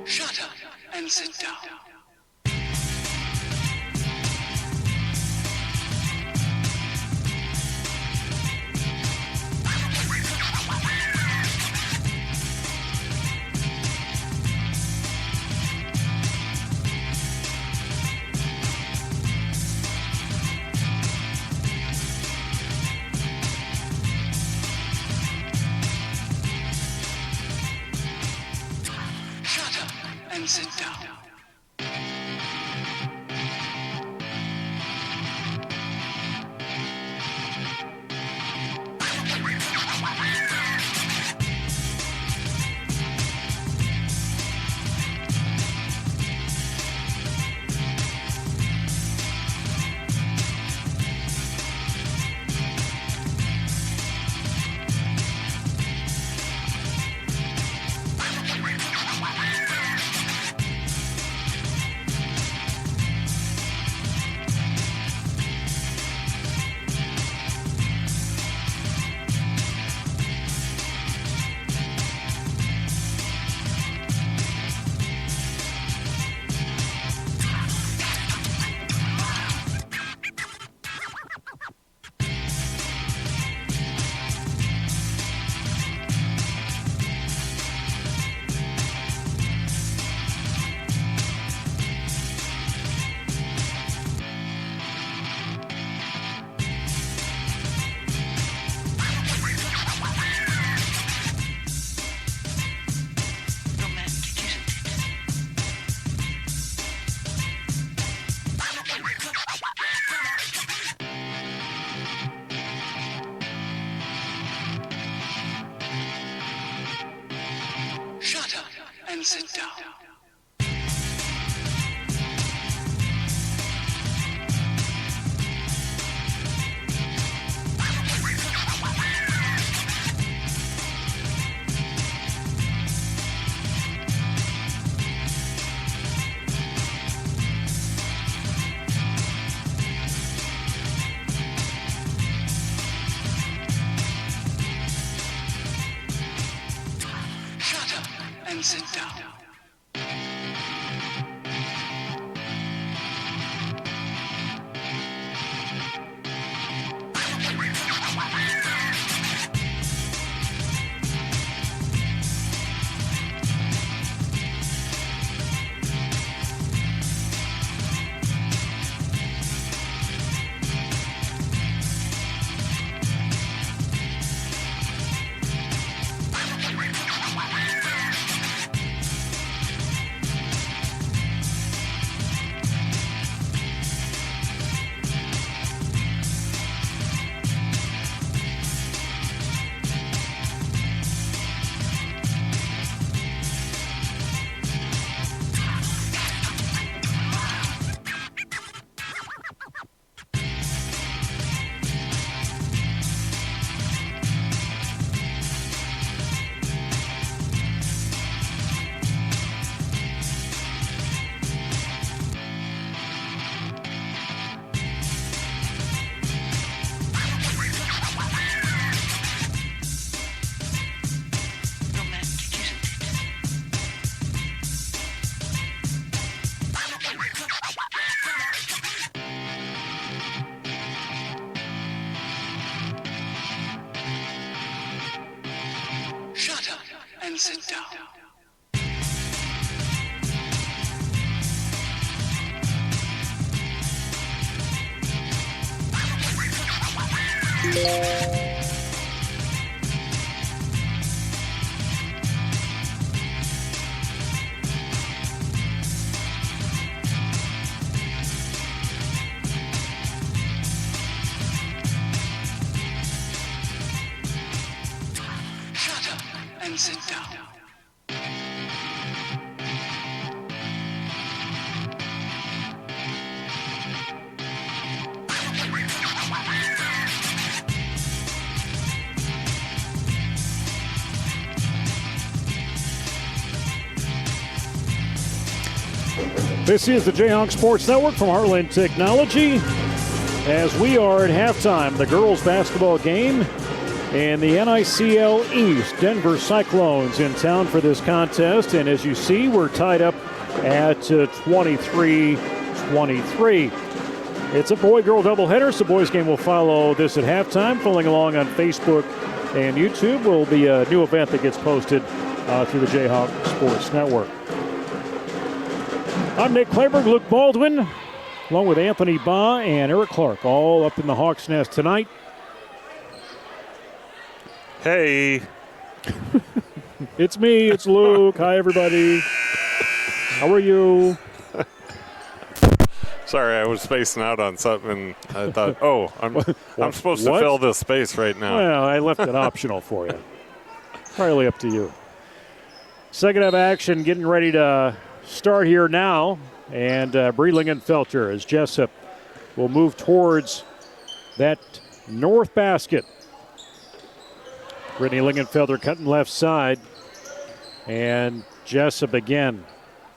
Shut up and sit down. Shut up and sit down. Shut up and sit down. Shut up and sit down. and sit down. Shut up and sit down. This is the Jayhawk Sports Network from Heartland Technology. As we are at halftime, the girls basketball game and the NICL East. Denver Cyclones in town for this contest. And as you see, we're tied up at 23-23. It's a boy-girl doubleheader, so boys game will follow this at halftime. Following along on Facebook and YouTube will be a new event that gets posted through the Jayhawk Sports Network. I'm Nick Clayburgh, Luke Baldwin, along with Anthony Baugh and Eric Clark, all up in the Hawks' Nest tonight. Hey. It's me, it's Luke. Hi, everybody. How are you? Sorry, I was spacing out on something. I thought, I'm supposed to What? fill this space right now. Well, I left it optional for you. Entirely up to you. Second half action getting ready to start here now. And Bree Lingenfelter as Jesup will move towards that north basket. Brittany Lingenfelter cutting left side. And Jesup again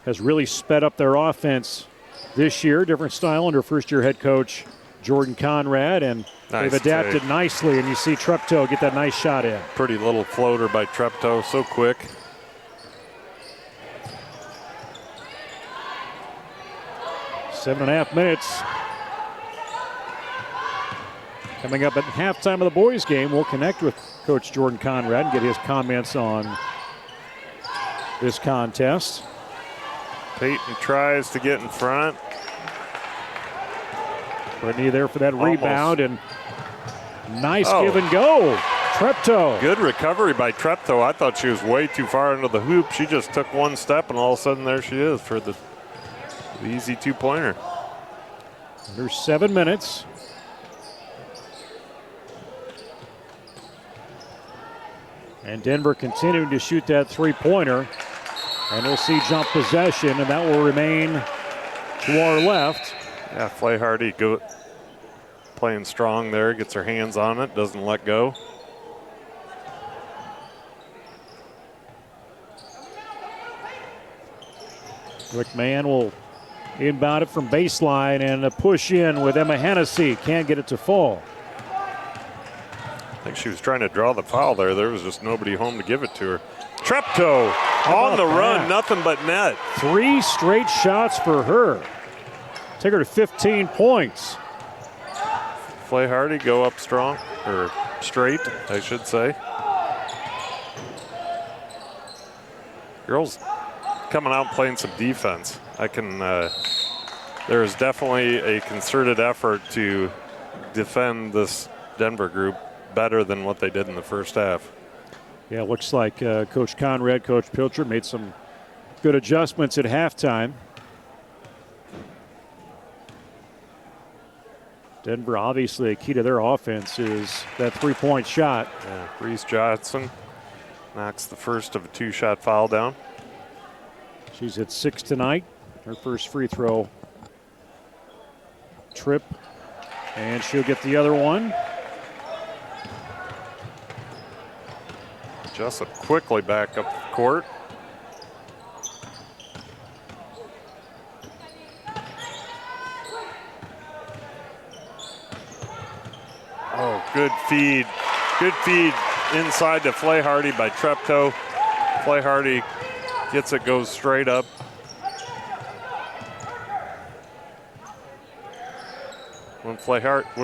has really sped up their offense this year. Different style under first-year head coach Jordan Conrad. And Nice they've adapted take. nicely. And you see Treptow get that nice shot in. Pretty little floater by Treptow, so quick. 7.5 minutes. Coming up at halftime of the boys' game, we'll connect with Coach Jordan Conrad and get his comments on this contest. Peyton tries to get in front. Brittany there for that Almost. rebound, and nice Oh. give and go. Treptow. Good recovery by Treptow. I thought she was way too far into the hoop. She just took one step, and all of a sudden there she is for the easy two-pointer. Under 7 minutes. And Denver continuing to shoot that three-pointer. And we'll see jump possession, and that will remain to our left. Yeah, Flay Hardy playing strong there. Gets her hands on it, doesn't let go. McMahon will inbound it from baseline and a push in with Emma Hennessy. Can't get it to fall. I think she was trying to draw the foul there. There was just nobody home to give it to her. Treptow on about the run, that? nothing but net. 3 straight shots for her. Take her to 15 points. Flay Hardy go up strong, or straight, I should say. Girls coming out and playing some defense. There is definitely a concerted effort to defend this Denver group better than what they did in the first half. Yeah, it looks like Coach Conrad, Coach Pilcher made some good adjustments at halftime. Denver, obviously, a key to their offense is that three-point shot. Yeah, Reese Johnson knocks the first of a 2-shot foul down. She's hit 6 tonight. Her first free throw trip, and she'll get the other one. Jesup quickly back up the court. Oh, good feed. Good feed inside to Flay Hardy by Treptow. Flay Hardy gets it, goes straight up. When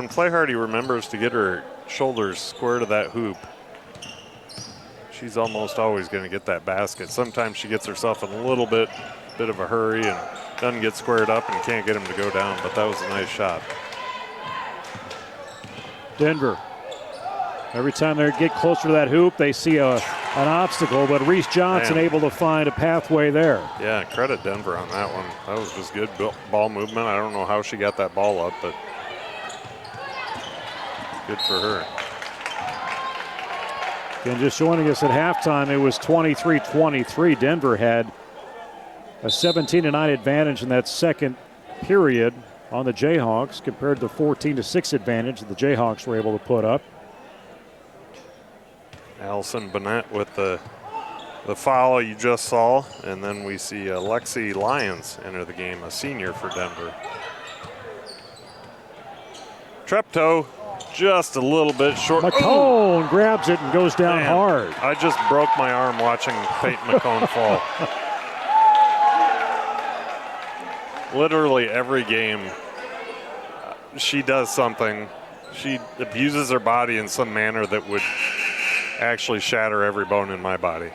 Flay Hardy remembers to get her shoulders square to that hoop, she's almost always going to get that basket. Sometimes she gets herself in a little bit of a hurry and doesn't get squared up and can't get him to go down, but that was a nice shot. Denver, every time they get closer to that hoop, they see an obstacle, but Reese Johnson able to find a pathway there. Yeah, credit Denver on that one. That was just good ball movement. I don't know how she got that ball up, but good for her. And just joining us at halftime, it was 23-23. Denver had a 17-9 advantage in that second period on the Jayhawks compared to the 14-6 advantage that the Jayhawks were able to put up. Allison Bennett with the foul you just saw, and then we see Lexi Lyons enter the game, a senior for Denver. Treptow just a little bit short. McCone grabs it and goes down hard. I just broke my arm watching Peyton McCone fall. Literally every game, she does something. She abuses her body in some manner that would actually shatter every bone in my body.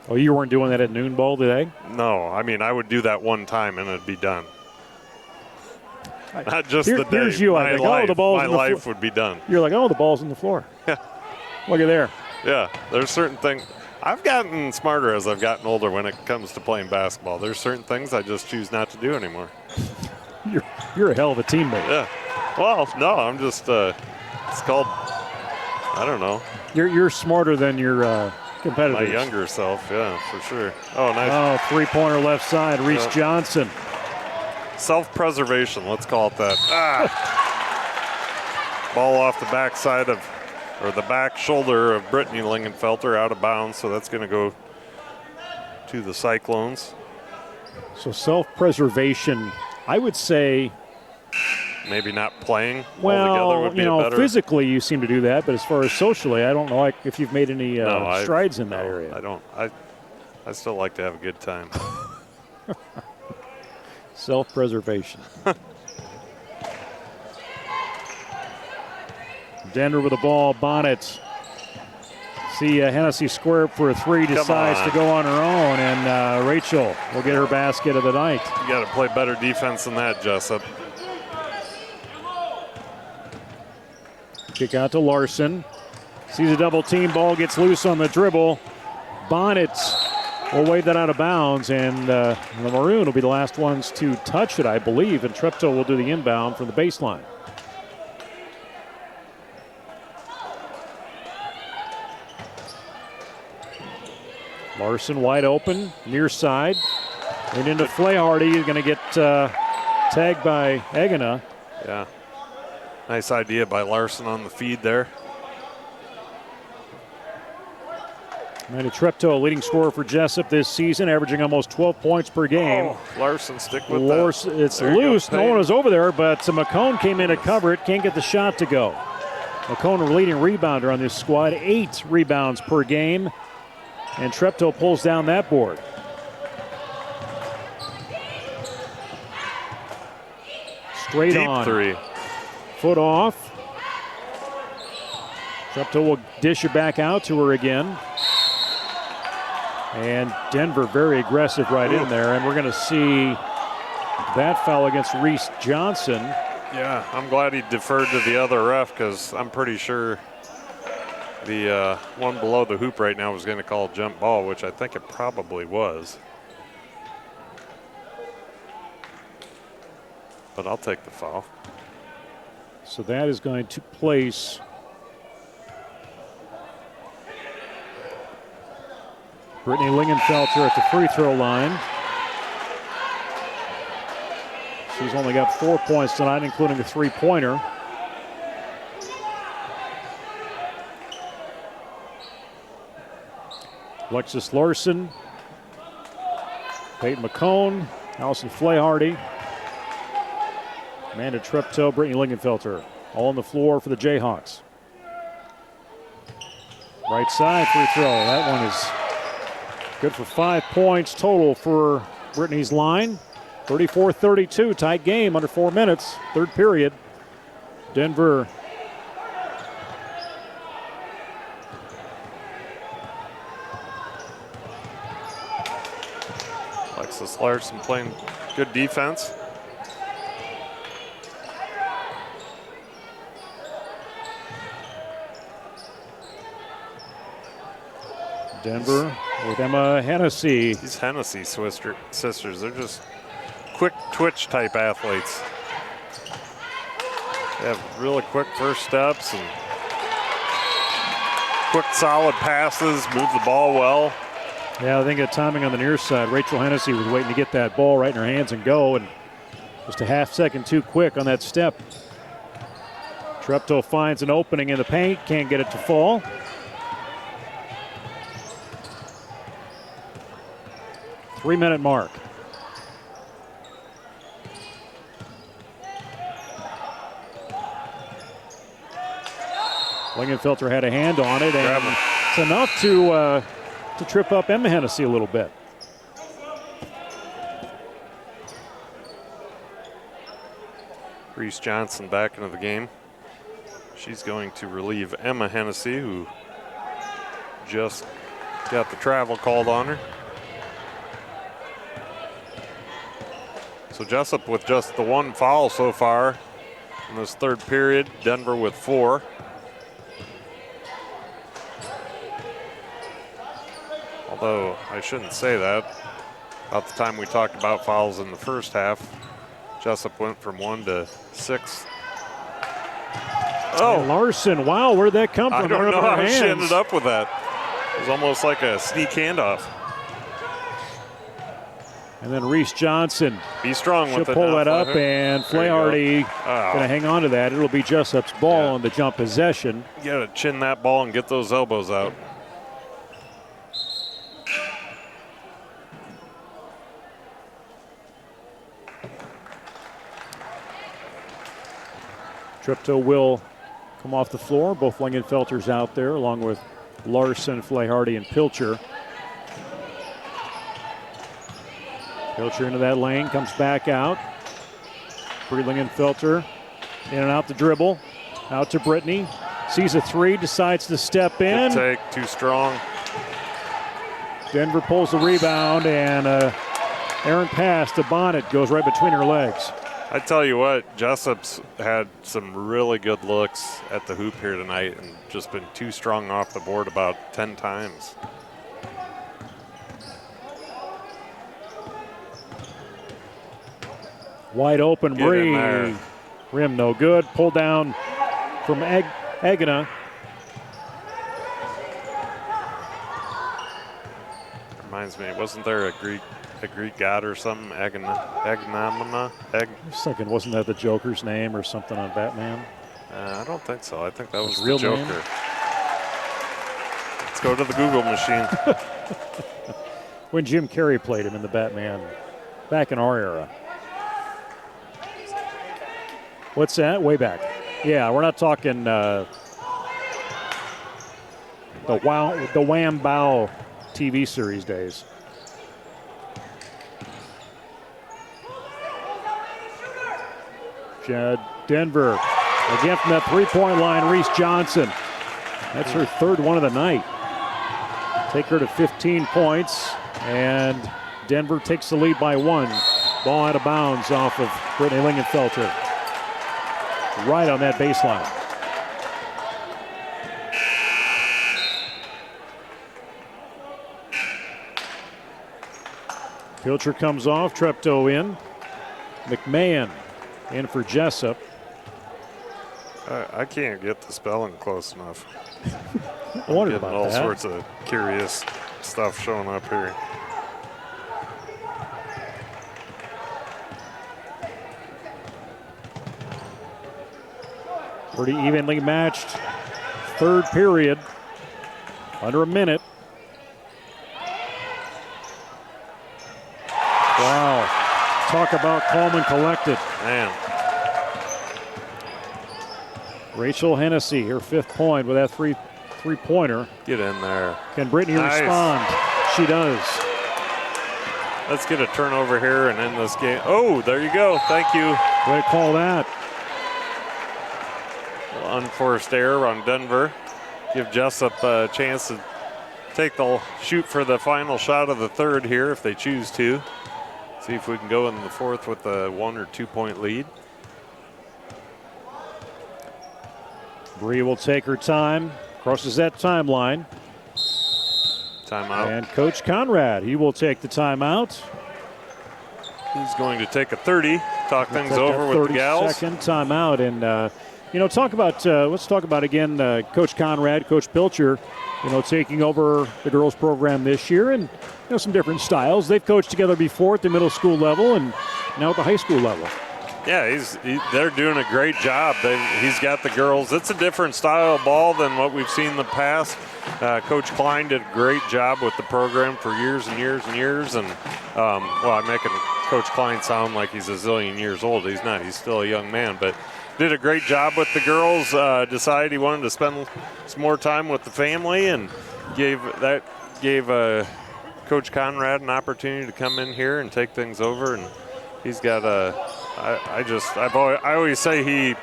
Oh, you weren't doing that at Noon Bowl today? No, I mean, I would do that one time and it'd be done. Not just the day. Here's you. My I think, life, the ball's my in the life would be done. You're like, the ball's in the floor. Yeah. Look at there. Yeah, there's certain things. I've gotten smarter as I've gotten older when it comes to playing basketball. There's certain things I just choose not to do anymore. You're a hell of a teammate. Yeah. Well, no, I'm just, it's called, I don't know. You're smarter than your competitors. My younger self, yeah, for sure. Oh, nice. Oh, three-pointer left side, Reese Johnson. Self-preservation, let's call it that. Ball off the backside of, or the back shoulder of Brittany Lingenfelter, out of bounds, so that's going to go to the Cyclones. So self-preservation, I would say. Maybe not playing altogether would be better. Physically you seem to do that, but as far as socially, I don't know if you've made any strides in that area. I don't. I still like to have a good time. Self-preservation. Denver with the ball. Bonnet. See Hennessy square for a three. Decides to go on her own, and Rachel will get her basket of the night. You got to play better defense than that, Jesup. Kick out to Larson. Sees a double team. Ball gets loose on the dribble. Bonnet will wave that out of bounds, and the Maroon will be the last ones to touch it, I believe, and Treptow will do the inbound from the baseline. Larson wide open, near side. And into Flaharty. He's going to get tagged by Egina. Yeah. Nice idea by Larson on the feed there. Manny Treptow, leading scorer for Jesup this season, averaging almost 12 points per game. Oh, Larson, stick with that. It's loose. No one was over there, but McCone came in to cover it. Can't get the shot to go. McCone, a leading rebounder on this squad, 8 rebounds per game. And Treptow pulls down that board. Straight Deep on. three. Foot off. Treptow will dish it back out to her again. And Denver very aggressive right in there. And we're going to see that foul against Reese Johnson. Yeah, I'm glad he deferred to the other ref because I'm pretty sure the one below the hoop right now was going to call a jump ball, which I think it probably was. But I'll take the foul. So that is going to place Brittany Lingenfelter at the free throw line. She's only got 4 points tonight, including a three-pointer. Alexis Larson, Peyton McCone, Allison Flaharty, Amanda Treptow, Brittany Lingenfelter, all on the floor for the Jayhawks. Right side free throw. That one is good for 5 points total for Brittany's line. 34-32, tight game, under 4 minutes, third period. Denver Alexis Larson playing good defense. Denver with Emma Hennessy. These Hennessy sisters, they're just quick twitch type athletes. They have really quick first steps and quick solid passes, move the ball well. Yeah, I think the timing on the near side, Rachel Hennessy was waiting to get that ball right in her hands and go, and just a half second too quick on that step. Treptow finds an opening in the paint, can't get it to fall. Three-minute mark. Lingenfelter had a hand on it, and it's enough to trip up Emma Hennessy a little bit. Reese Johnson back into the game. She's going to relieve Emma Hennessy, who just got the travel called on her. So Jesup with just the one foul so far in this third period. Denver with 4. Although I shouldn't say that. About the time we talked about fouls in the first half, Jesup went from 1 to 6. Oh, Larson! Wow, where'd that come from? I don't know how she ended up with that. It was almost like a sneak handoff. And then Reese Johnson. Be strong with it. She'll pull that up, Flaherty. and Flaherty going to hang on to that. It'll be Jessup's ball on the jump possession. You got to chin that ball and get those elbows out. Treptow will come off the floor. Both Lingenfelters out there, along with Larson, Flaherty, and Pilcher. Pilcher into that lane, comes back out. Bree Lingenfelter in and out the dribble. Out to Brittany. Sees a three, decides to step in. Good take, too strong. Denver pulls the rebound, and errant pass to Bonnet goes right between her legs. I tell you what, Jessup's had some really good looks at the hoop here tonight and just been too strong off the board about 10 times. Wide open, Bree. Rim no good. Pulled down from Agana. Reminds me, wasn't there a Greek god or something? Agamemnon? I was thinking, wasn't that the Joker's name or something on Batman? I don't think so. I think that was the real Joker. name? Let's go to the Google machine. When Jim Carrey played him in the Batman, back in our era. What's that? Way back. Yeah, we're not talking the Wham Bow TV series days. Denver again from that three-point line. Reese Johnson. That's her third one of the night. Take her to 15 points, and Denver takes the lead by 1. Ball out of bounds off of Brittany Lingenfelter. Right on that baseline. Pilcher comes off, Treptow in. McMahon in for Jesup. I can't get the spelling close enough. I wondered Getting about all that. sorts of curious stuff showing up here. Pretty evenly matched third period. Under a minute. Wow. Talk about calm and collected. Man. Rachel Hennessy, her 5th point with that three-pointer. Get in there. Can Brittany respond? She does. Let's get a turnover here and end this game. Oh, there you go. Thank you. Way to call that. Unforced error on Denver. Give Jesup a chance to shoot for the final shot of the third here if they choose to. See if we can go in the fourth with a 1 or 2 point lead. Bree will take her time, crosses that timeline. Timeout. And Coach Conrad, he will take the timeout. He's going to take a 30, talk things over with the gals. 30-second timeout. And, let's talk about again, Coach Conrad, Coach Pilcher, taking over the girls program this year, and some different styles. They've coached together before at the middle school level and now at the high school level. Yeah, they're doing a great job. He's got the girls. It's a different style of ball than what we've seen in the past. Coach Klein did a great job with the program for years and years and years. And, I'm making Coach Klein sound like he's a zillion years old. He's not. He's still a young man. But did a great job with the girls. Decided he wanted to spend some more time with the family and gave Coach Conrad an opportunity to come in here and take things over. And he's got I always say he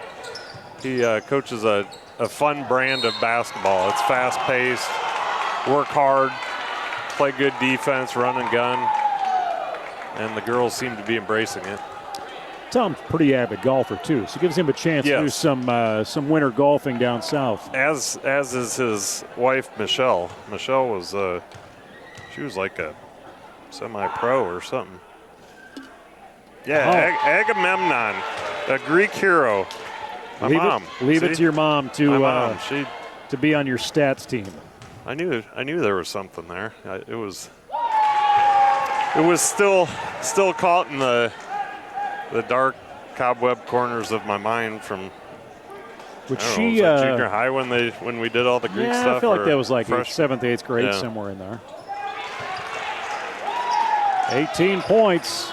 coaches a fun brand of basketball. It's fast-paced, work hard, play good defense, run and gun, and the girls seem to be embracing it. Tom's a pretty avid golfer too, so it gives him a chance to do some winter golfing down south. As is his wife Michelle. Michelle was she was like a semi-pro or something. Yeah, Agamemnon, a Greek hero. Leave it to your mom to to be on your stats team. I knew there was something there. It was still caught in the dark cobweb corners of my mind from. Was that junior high when we did all the Greek stuff? I feel like that was like 7th, 8th grade, somewhere in there. 18 points.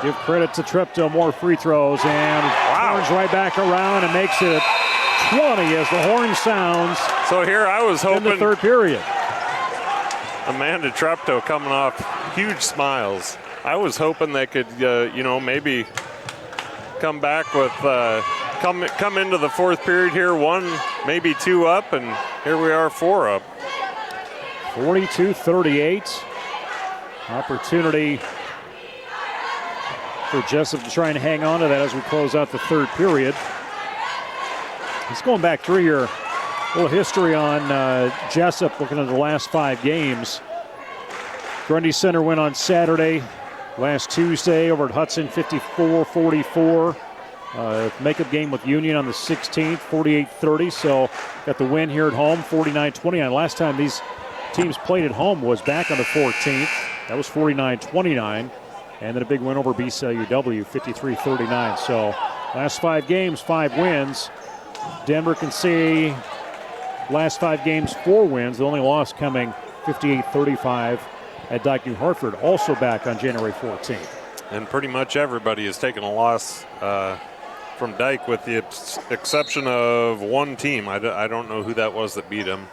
Give credit to Treptow, more free throws, and turns right back around and makes it 20 as the horn sounds. So here I was hoping. In the third period. Amanda Treptow coming off huge smiles. I was hoping they could, maybe come back with, come into the fourth period here, 1, maybe 2 up, and here we are 4 up. 42-38. Opportunity for Jesup to try and hang on to that as we close out the third period. It's going back through your little history on Jesup, looking at the last 5 games. Grundy Center win on Saturday. Last Tuesday over at Hudson, 54-44. Makeup game with Union on the 16th, 48-30. So got the win here at home, 49-29. Last time these teams played at home was back on the 14th. That was 49-29. And then a big win over BCLUW, 53-39. So last 5 games, 5 wins. Denver can see last 5 games, 4 wins. The only loss coming 58-35 at Dyke New Hartford, also back on January 14th. And pretty much everybody has taken a loss from Dyke with the exception of one team. I don't know who that was that beat them,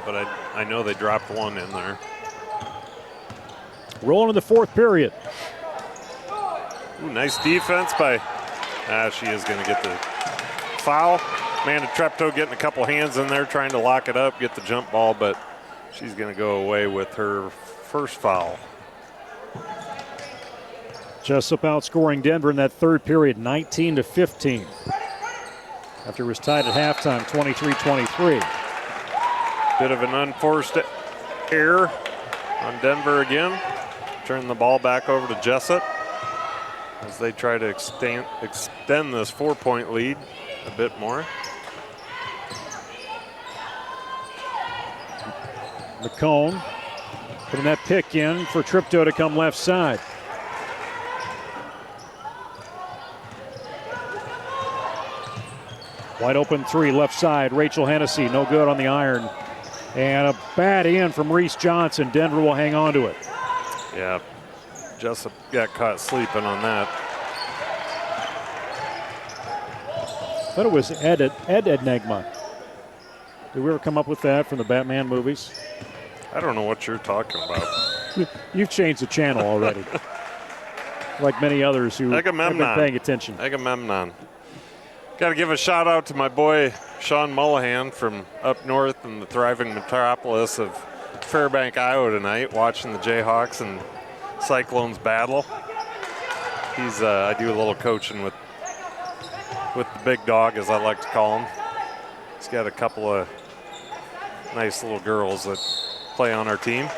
but I know they dropped one in there. Rolling in the fourth period. Ooh, nice defense by, she is going to get the foul. Amanda Treptow getting a couple hands in there, trying to lock it up, get the jump ball, but she's going to go away with her first foul. Jesup outscoring Denver in that third period, 19-15. After it was tied at halftime, 23-23. Bit of an unforced error on Denver again. Turn the ball back over to Jesup as they try to extend this 4-point lead a bit more. McCone putting that pick in for Tripto to come left side. Wide open 3 left side. Rachel Hennessy, no good on the iron. And a bad in from Reese Johnson. Denver will hang on to it. Yeah, Jesup got caught sleeping on that. I thought it was Ed Enigma. Did we ever come up with that from the Batman movies? I don't know what you're talking about. You've changed the channel already. Like many others who have been paying attention. Agamemnon. Got to give a shout out to my boy Sean Mullahan from up north in the thriving metropolis of Fairbank, Iowa tonight, watching the Jayhawks and Cyclones battle. He's I do a little coaching with the big dog, as I like to call him. He's got a couple of nice little girls that play on our team.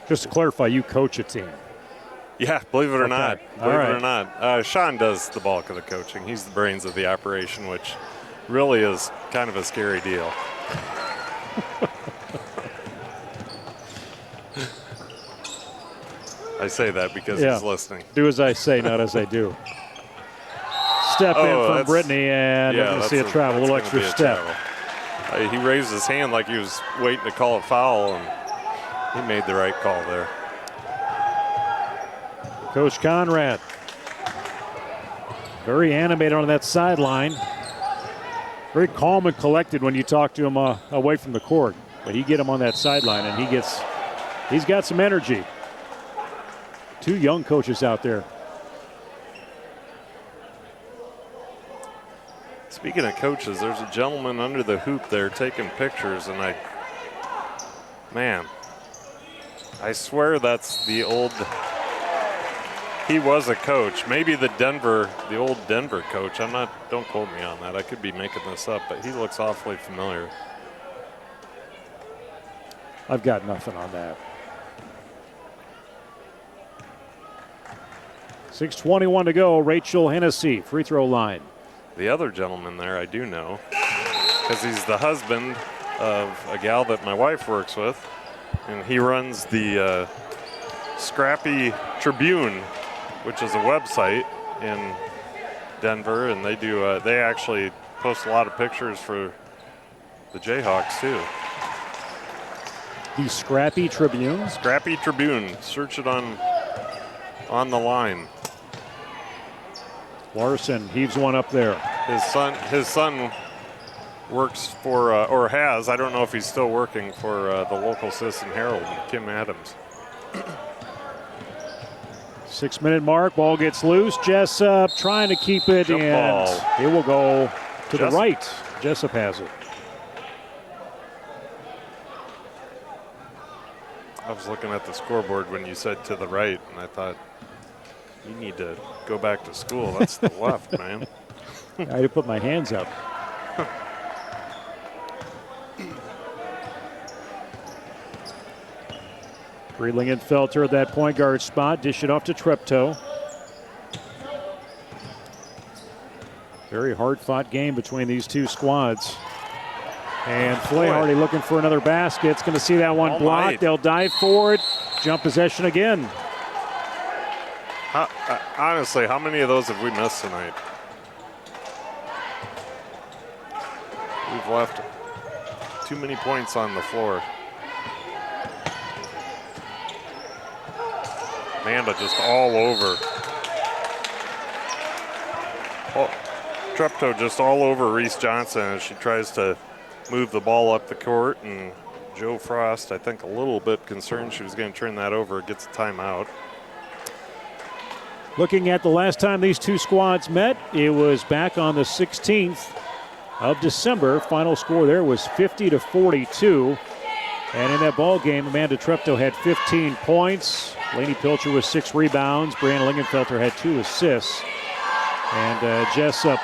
Just to clarify, you coach a team. Yeah, believe it or Okay. not. All Believe right. it or not. Sean does the bulk of the coaching. He's the brains of the operation, which really is kind of a scary deal. I say that because he's listening. Do as I say, not as I do. Step in from Brittany, and I'm going to see a travel, a little extra step. He raised his hand like he was waiting to call a foul, and he made the right call there. Coach Conrad, very animated on that sideline. Very calm and collected when you talk to him away from the court. But you get him on that sideline, and he's got some energy. Two young coaches out there. Speaking of coaches, there's a gentleman under the hoop there taking pictures, and I swear that's the old, he was a coach. Maybe the old Denver coach. Don't quote me on that. I could be making this up, but he looks awfully familiar. I've got nothing on that. 6:21 to go. Rachel Hennessy, free throw line. The other gentleman there I do know, because he's the husband of a gal that my wife works with, and he runs the Scrappy Tribune, which is a website in Denver, and they actually post a lot of pictures for the Jayhawks too. The Scrappy Tribune. Scrappy Tribune. Search it on the line. Larson heaves one up there. His son works for, or has, I don't know if he's still working for the local Citizen Herald, Kim Adams. 6-minute mark, ball gets loose. Jesup trying to keep it, Jump and ball. it will go to the Jesup. right. Jesup has it. I was looking at the scoreboard when you said to the right, and I thought, you need to go back to school. That's the left, man. I had to put my hands up. Breedling and Felter at that point guard spot. Dish it off to Treptow. Very hard-fought game between these two squads. And Flaharty looking for another basket. It's going to see that one All blocked. night. They'll dive for it. Jump possession again. Honestly, how many of those have we missed tonight? We've left too many points on the floor. Amanda just all over. Oh, Treptow just all over Reese Johnson as she tries to move the ball up the court, and Joe Frost, I think, a little bit concerned she was going to turn that over, gets a timeout. Looking at the last time these two squads met, it was back on the 16th of December. Final score there was 50-42. And in that ball game, Amanda Treptow had 15 points. Lainey Pilcher with 6 rebounds. Brianna Lingenfelter had 2 assists. And Jesup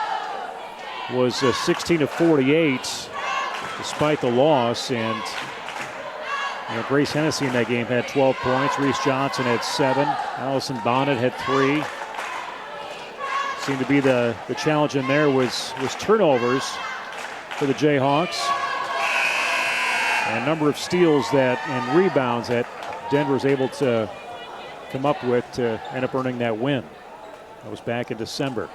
was 16-48 despite the loss. And Grace Hennessy in that game had 12 points. Reese Johnson had 7. Allison Bonnet had 3. Seemed to be the challenge in there was turnovers for the Jayhawks. And a number of steals and rebounds that Denver was able to come up with to end up earning that win. That was back in December.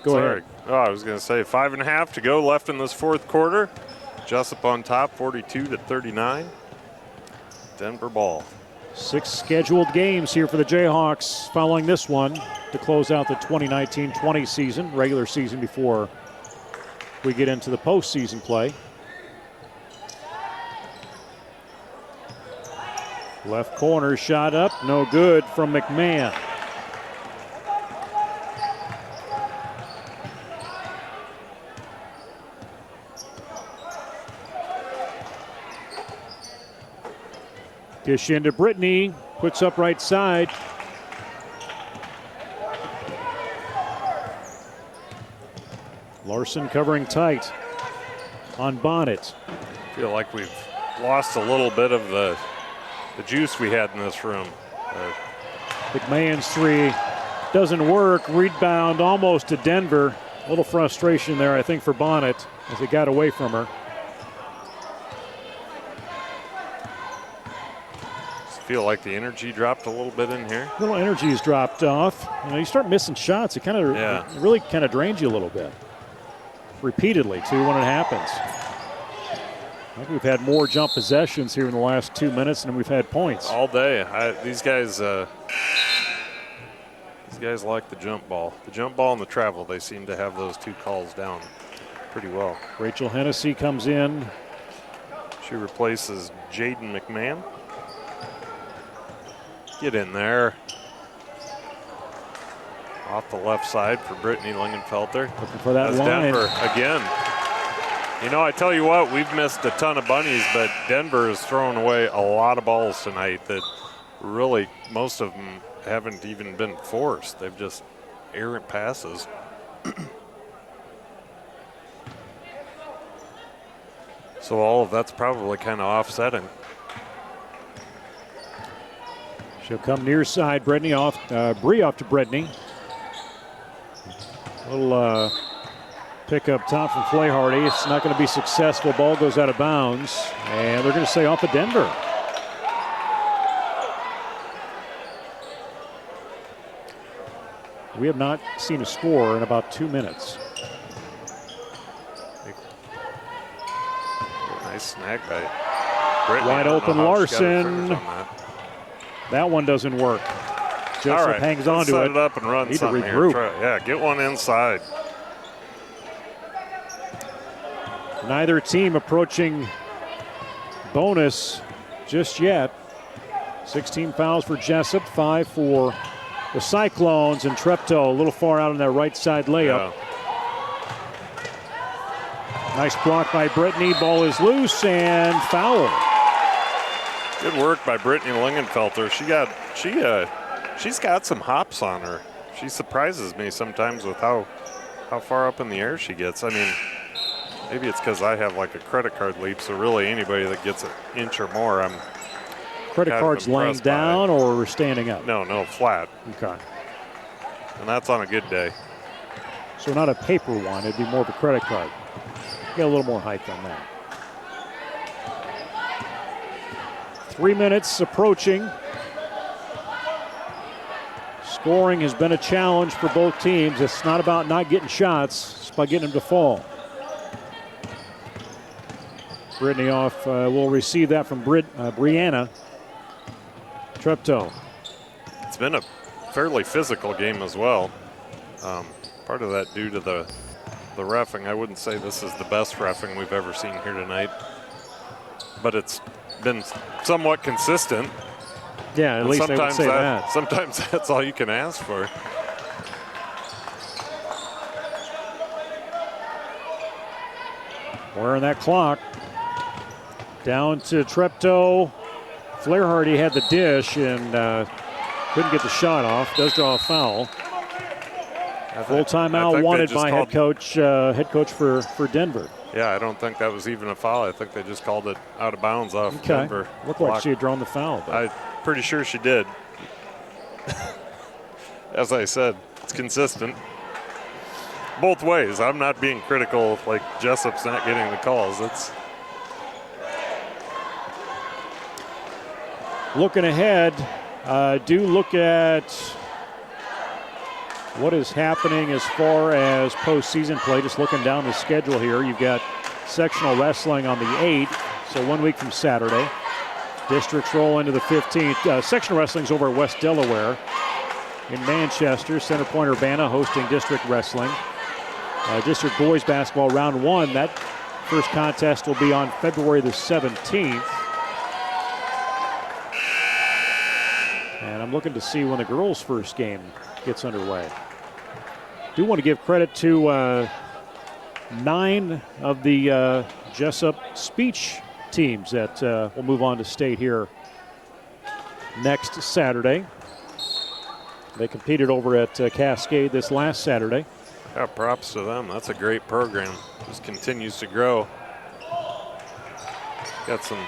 Go ahead. Oh, I was going to say 5.5 to go left in this fourth quarter. Jesup on top, 42-39. Denver ball. 6 scheduled games here for the Jayhawks following this one to close out the 2019-20 season, regular season, before we get into the postseason play. Left corner shot up, no good from McMahon. Dish into Brittany, puts up right side. Larson covering tight on Bonnet. I feel like we've lost a little bit of the juice we had in this room. McMahon's three doesn't work. Rebound almost to Denver. A little frustration there, I think, for Bonnet as he got away from her. Feel like the energy dropped a little bit in here. A little energy's dropped off. You know, you start missing shots, it really kind of drains you a little bit. Repeatedly, too, when it happens. I think we've had more jump possessions here in the last 2 minutes than we've had points. All day. These guys like the jump ball. The jump ball and the travel, they seem to have those two calls down pretty well. Rachel Hennessy comes in. She replaces Jaden McMahon. Get in there. Off the left side for Brittany Lingenfelter. Looking for that line. Denver again. You know, I tell you what, we've missed a ton of bunnies, but Denver has thrown away a lot of balls tonight that really most of them haven't even been forced. They've just errant passes. So all of that's probably kind of offsetting. She'll come near side. Brittany off. Bree off to Brittany. Little pick up top from Flaharty. It's not going to be successful. Ball goes out of bounds. And they're going to say off of Denver. We have not seen a score in about 2 minutes. Nice snag by Brittany. Wide open Larson. That one doesn't work. Jesup hangs on to it. Set it up and run Need something to regroup. here. Yeah, get one inside. Neither team approaching bonus just yet. 16 fouls for Jesup, 5 for the Cyclones, and Treptow a little far out on that right side layup. Yeah. Nice block by Brittany. Ball is loose and foul. Good work by Brittany Lingenfelter. She's got some hops on her. She surprises me sometimes with how far up in the air she gets. I mean, maybe it's because I have like a credit card leap, so really anybody that gets an inch or more, I'm credit cards laying down or standing up? No, flat. Okay. And that's on a good day. So not a paper one, it'd be more of a credit card. Get a little more height on that. 3 minutes approaching. Scoring has been a challenge for both teams. It's not about not getting shots, it's about getting them to fall. Brittany off will receive that from Brianna Treptow. It's been a fairly physical game as well. Part of that due to the reffing. I wouldn't say this is the best reffing we've ever seen here tonight, but it's been somewhat consistent. Yeah, at least I would say that. Sometimes that's all you can ask for. Wearing that clock. Down to Treptow. Flaherty had the dish and couldn't get the shot off. Does draw a foul. Full timeout wanted by head coach for Denver. Yeah, I don't think that was even a foul. I think they just called it out of bounds off Denver. Looked like she had drawn the foul. I'm pretty sure she did. As I said, it's consistent. Both ways. I'm not being critical like Jesup's not getting the calls. It's looking ahead, do look at what is happening as far as postseason play. Just looking down the schedule here, you've got sectional wrestling on the 8th, so 1 week from Saturday. Districts roll into the 15th. Sectional wrestling's over at West Delaware in Manchester. Center Point Urbana hosting district wrestling. District boys basketball round 1. That first contest will be on February the 17th. I'm looking to see when the girls' first game gets underway. Do want to give credit to 9 of the Jesup speech teams that will move on to state here next Saturday. They competed over at Cascade this last Saturday. Yeah, props to them. That's a great program. Just continues to grow. Got some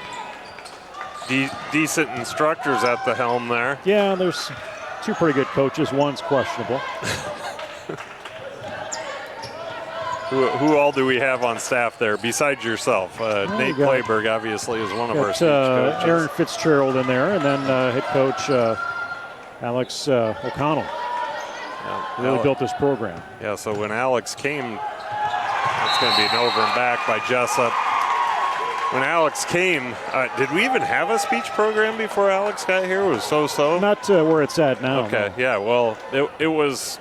decent instructors at the helm there. Yeah, there's 2 pretty good coaches. One's questionable. Who all do we have on staff there besides yourself? Nate Clayberg obviously is one of our speech coaches. Aaron Fitzgerald in there, and then head coach Alex O'Connell. Yeah, really built this program. Yeah, so when Alex came, that's going to be an over and back by Jesup. When Alex came, did we even have a speech program before Alex got here? It was so-so? Not where it's at now. Okay, no. yeah, well, it was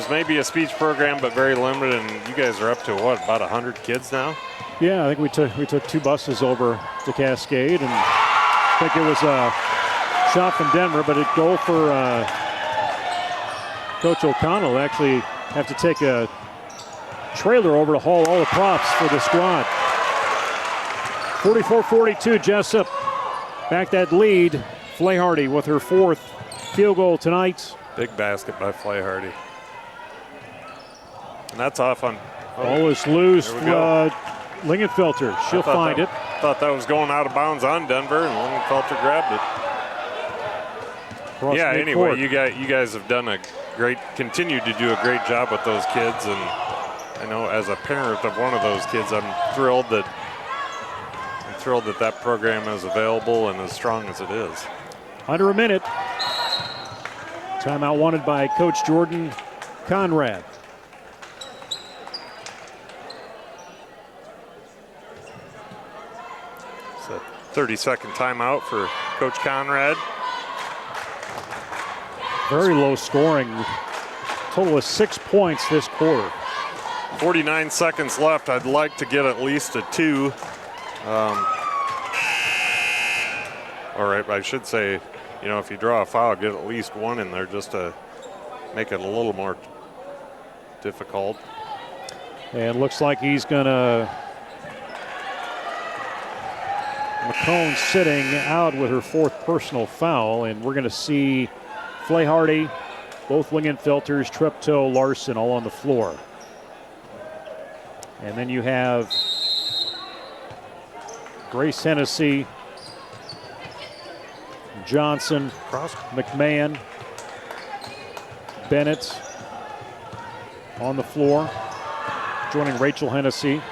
maybe a speech program, but very limited, and you guys are up to, what, about 100 kids now? Yeah, I think we took 2 buses over to Cascade, and I think it was a shot from Denver, but it'd go for Coach O'Connell. Actually have to take a trailer over to haul all the props for the squad. 44-42, Jesup back that lead. Flahardy with her 4th field goal tonight. Big basket by Flahardy. And that's off on. Ball is loose. Lingenfelter, she'll find it. Thought that was going out of bounds on Denver, and Lingenfelter grabbed it. Across anyway, midcourt. you guys have done continue to do a great job with those kids, and I know as a parent of one of those kids, I'm thrilled that that program is available and as strong as it is. Under a minute. Timeout wanted by Coach Jordan Conrad. It's a 30-second timeout for Coach Conrad. Very low scoring. Total of 6 points this quarter. 49 seconds left. I'd like to get at least a 2. All right, I should say, if you draw a foul, get at least 1 in there just to make it a little more difficult. And looks like he's gonna. McCone sitting out with her 4th personal foul, and we're gonna see Flahardy, both Lingenfelters, Treptow, Larson all on the floor. And then you have Grace Hennessy, Johnson, McMahon, Bennett on the floor, joining Rachel Hennessy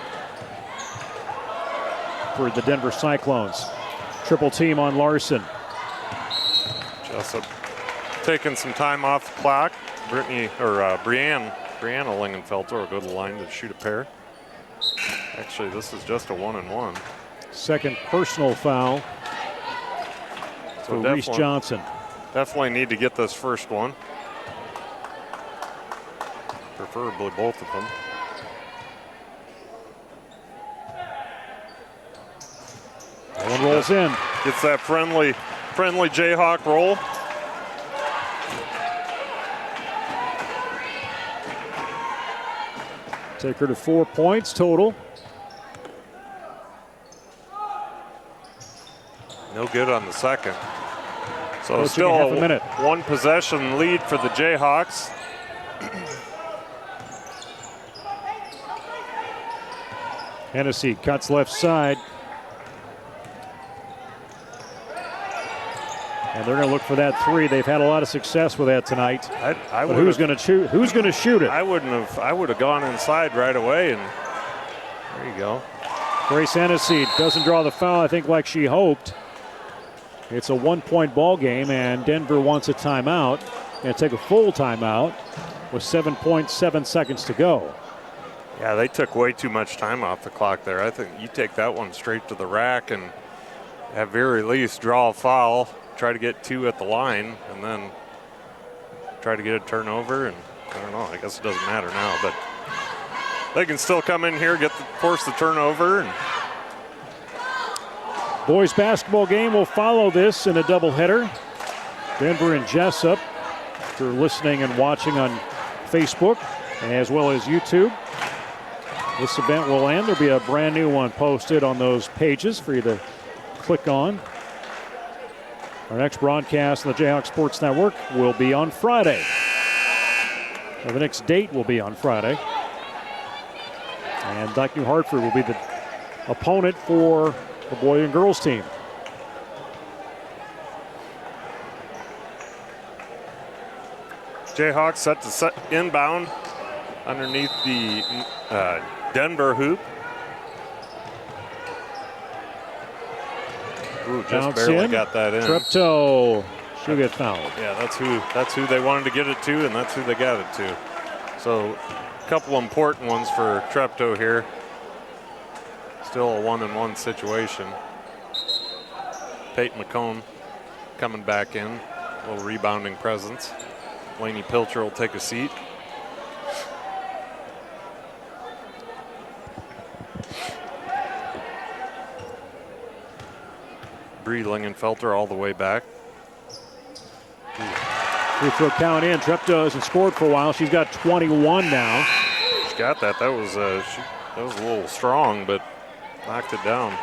for the Denver Cyclones. Triple team on Larson. Jesup taking some time off the clock. Brianna Lingenfelter will go to the line to shoot a pair. Actually, this is just a 1-and-1. 2nd personal foul for Reese Johnson. Definitely need to get this first one. Preferably both of them. One rolls in. Gets that friendly Jayhawk roll. Take her to 4 points total. No good on the second. So Approaching still half a minute. 1 possession lead for the Jayhawks. Hennessy cuts left side. And they're going to look for that 3. They've had a lot of success with that tonight. But who's going to shoot? Who's going to shoot it? I would have gone inside right away, and there you go. Grace Hennessy doesn't draw the foul, I think, like she hoped. It's a 1-point ball game, and Denver wants a timeout. And take a full timeout with 7.7 seconds to go. Yeah, they took way too much time off the clock there. I think you take that one straight to the rack and at very least draw a foul, try to get 2 at the line, and then try to get a turnover. And I don't know, I guess it doesn't matter now, but they can still come in here, force the turnover. And boys basketball game will follow this in a doubleheader. Denver and Jesup. If you're listening and watching on Facebook as well as YouTube, this event will end. There'll be a brand new one posted on those pages for you to click on. Our next broadcast on the Jayhawk Sports Network will be on Friday. Well, the next date will be on Friday. And Dyke New Hartford will be the opponent for the boy and girls team. Jayhawks set to inbound underneath the Denver hoop. Ooh, just Bounce barely in. got that in. Treptow, she'll get fouled. Yeah, that's who they wanted to get it to, and that's who they got it to. So a couple important ones for Treptow here. Still a 1-on-1 situation. Peyton McCone coming back in, a little rebounding presence. Laney Pilcher will take a seat. Bree Lingenfelter all the way back. Free throw count in. Treptow hasn't scored for a while. She's got 21 now. She got that. That was a little strong, but knocked it down.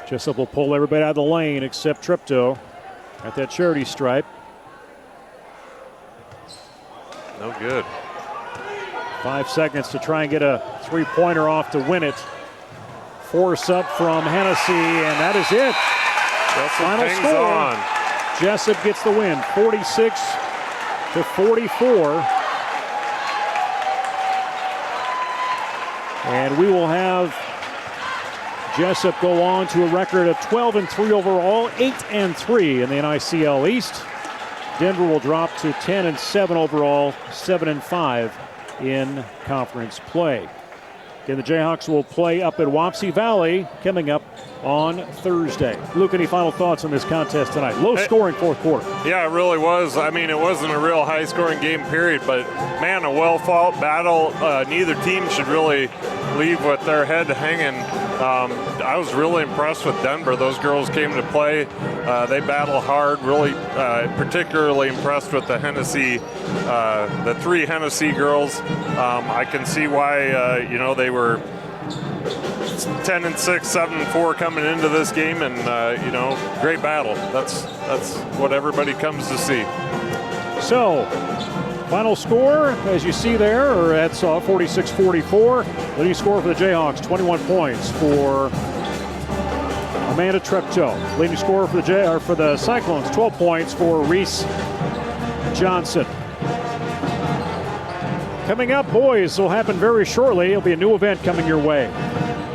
Jesup will pull everybody out of the lane except Treptow at that charity stripe. No good. 5 seconds to try and get a three-pointer off to win it. Force up from Hennessy, and that is it. Final score. Jesup gets the win, 46-44. And we will have Jesup go on to a record of 12-3 overall, 8-3 in the NICL East. Denver will drop to 10-7 overall, 7-5 in conference play. Again, the Jayhawks will play up at Wapsie Valley coming up on Thursday. Luke, any final thoughts on this contest tonight? Low-scoring fourth quarter. Yeah, it really was. I mean, it wasn't a real high-scoring game, period, but, man, a well-fought battle. Neither team should really leave with their head hanging. I was really impressed with Denver. Those girls came to play. They battle hard, really particularly impressed with the Hennessy, the three Hennessy girls. I can see why, they were 10-6, 7-4 coming into this game, and great battle. That's what everybody comes to see. So, final score, as you see there, that's 46-44. Leading score for the Jayhawks, 21 points for Amanda Treptow. Leading score for the Cyclones, 12 points for Reese Johnson. Coming up, boys, will happen very shortly. It'll be a new event coming your way.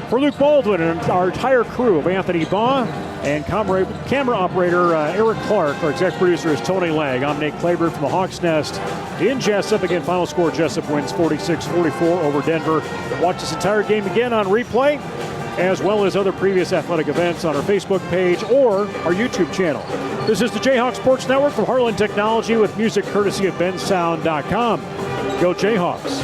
For Luke Baldwin and our entire crew of Anthony Baugh and camera operator Eric Clark, our exec producer is Tony Lang. I'm Nate Claiborne from the Hawks Nest in Jesup. Again, final score, Jesup wins 46-44 over Denver. Watch this entire game again on replay, as well as other previous athletic events on our Facebook page or our YouTube channel. This is the Jayhawk Sports Network from Heartland Technology with music courtesy of bensound.com. Go Jayhawks.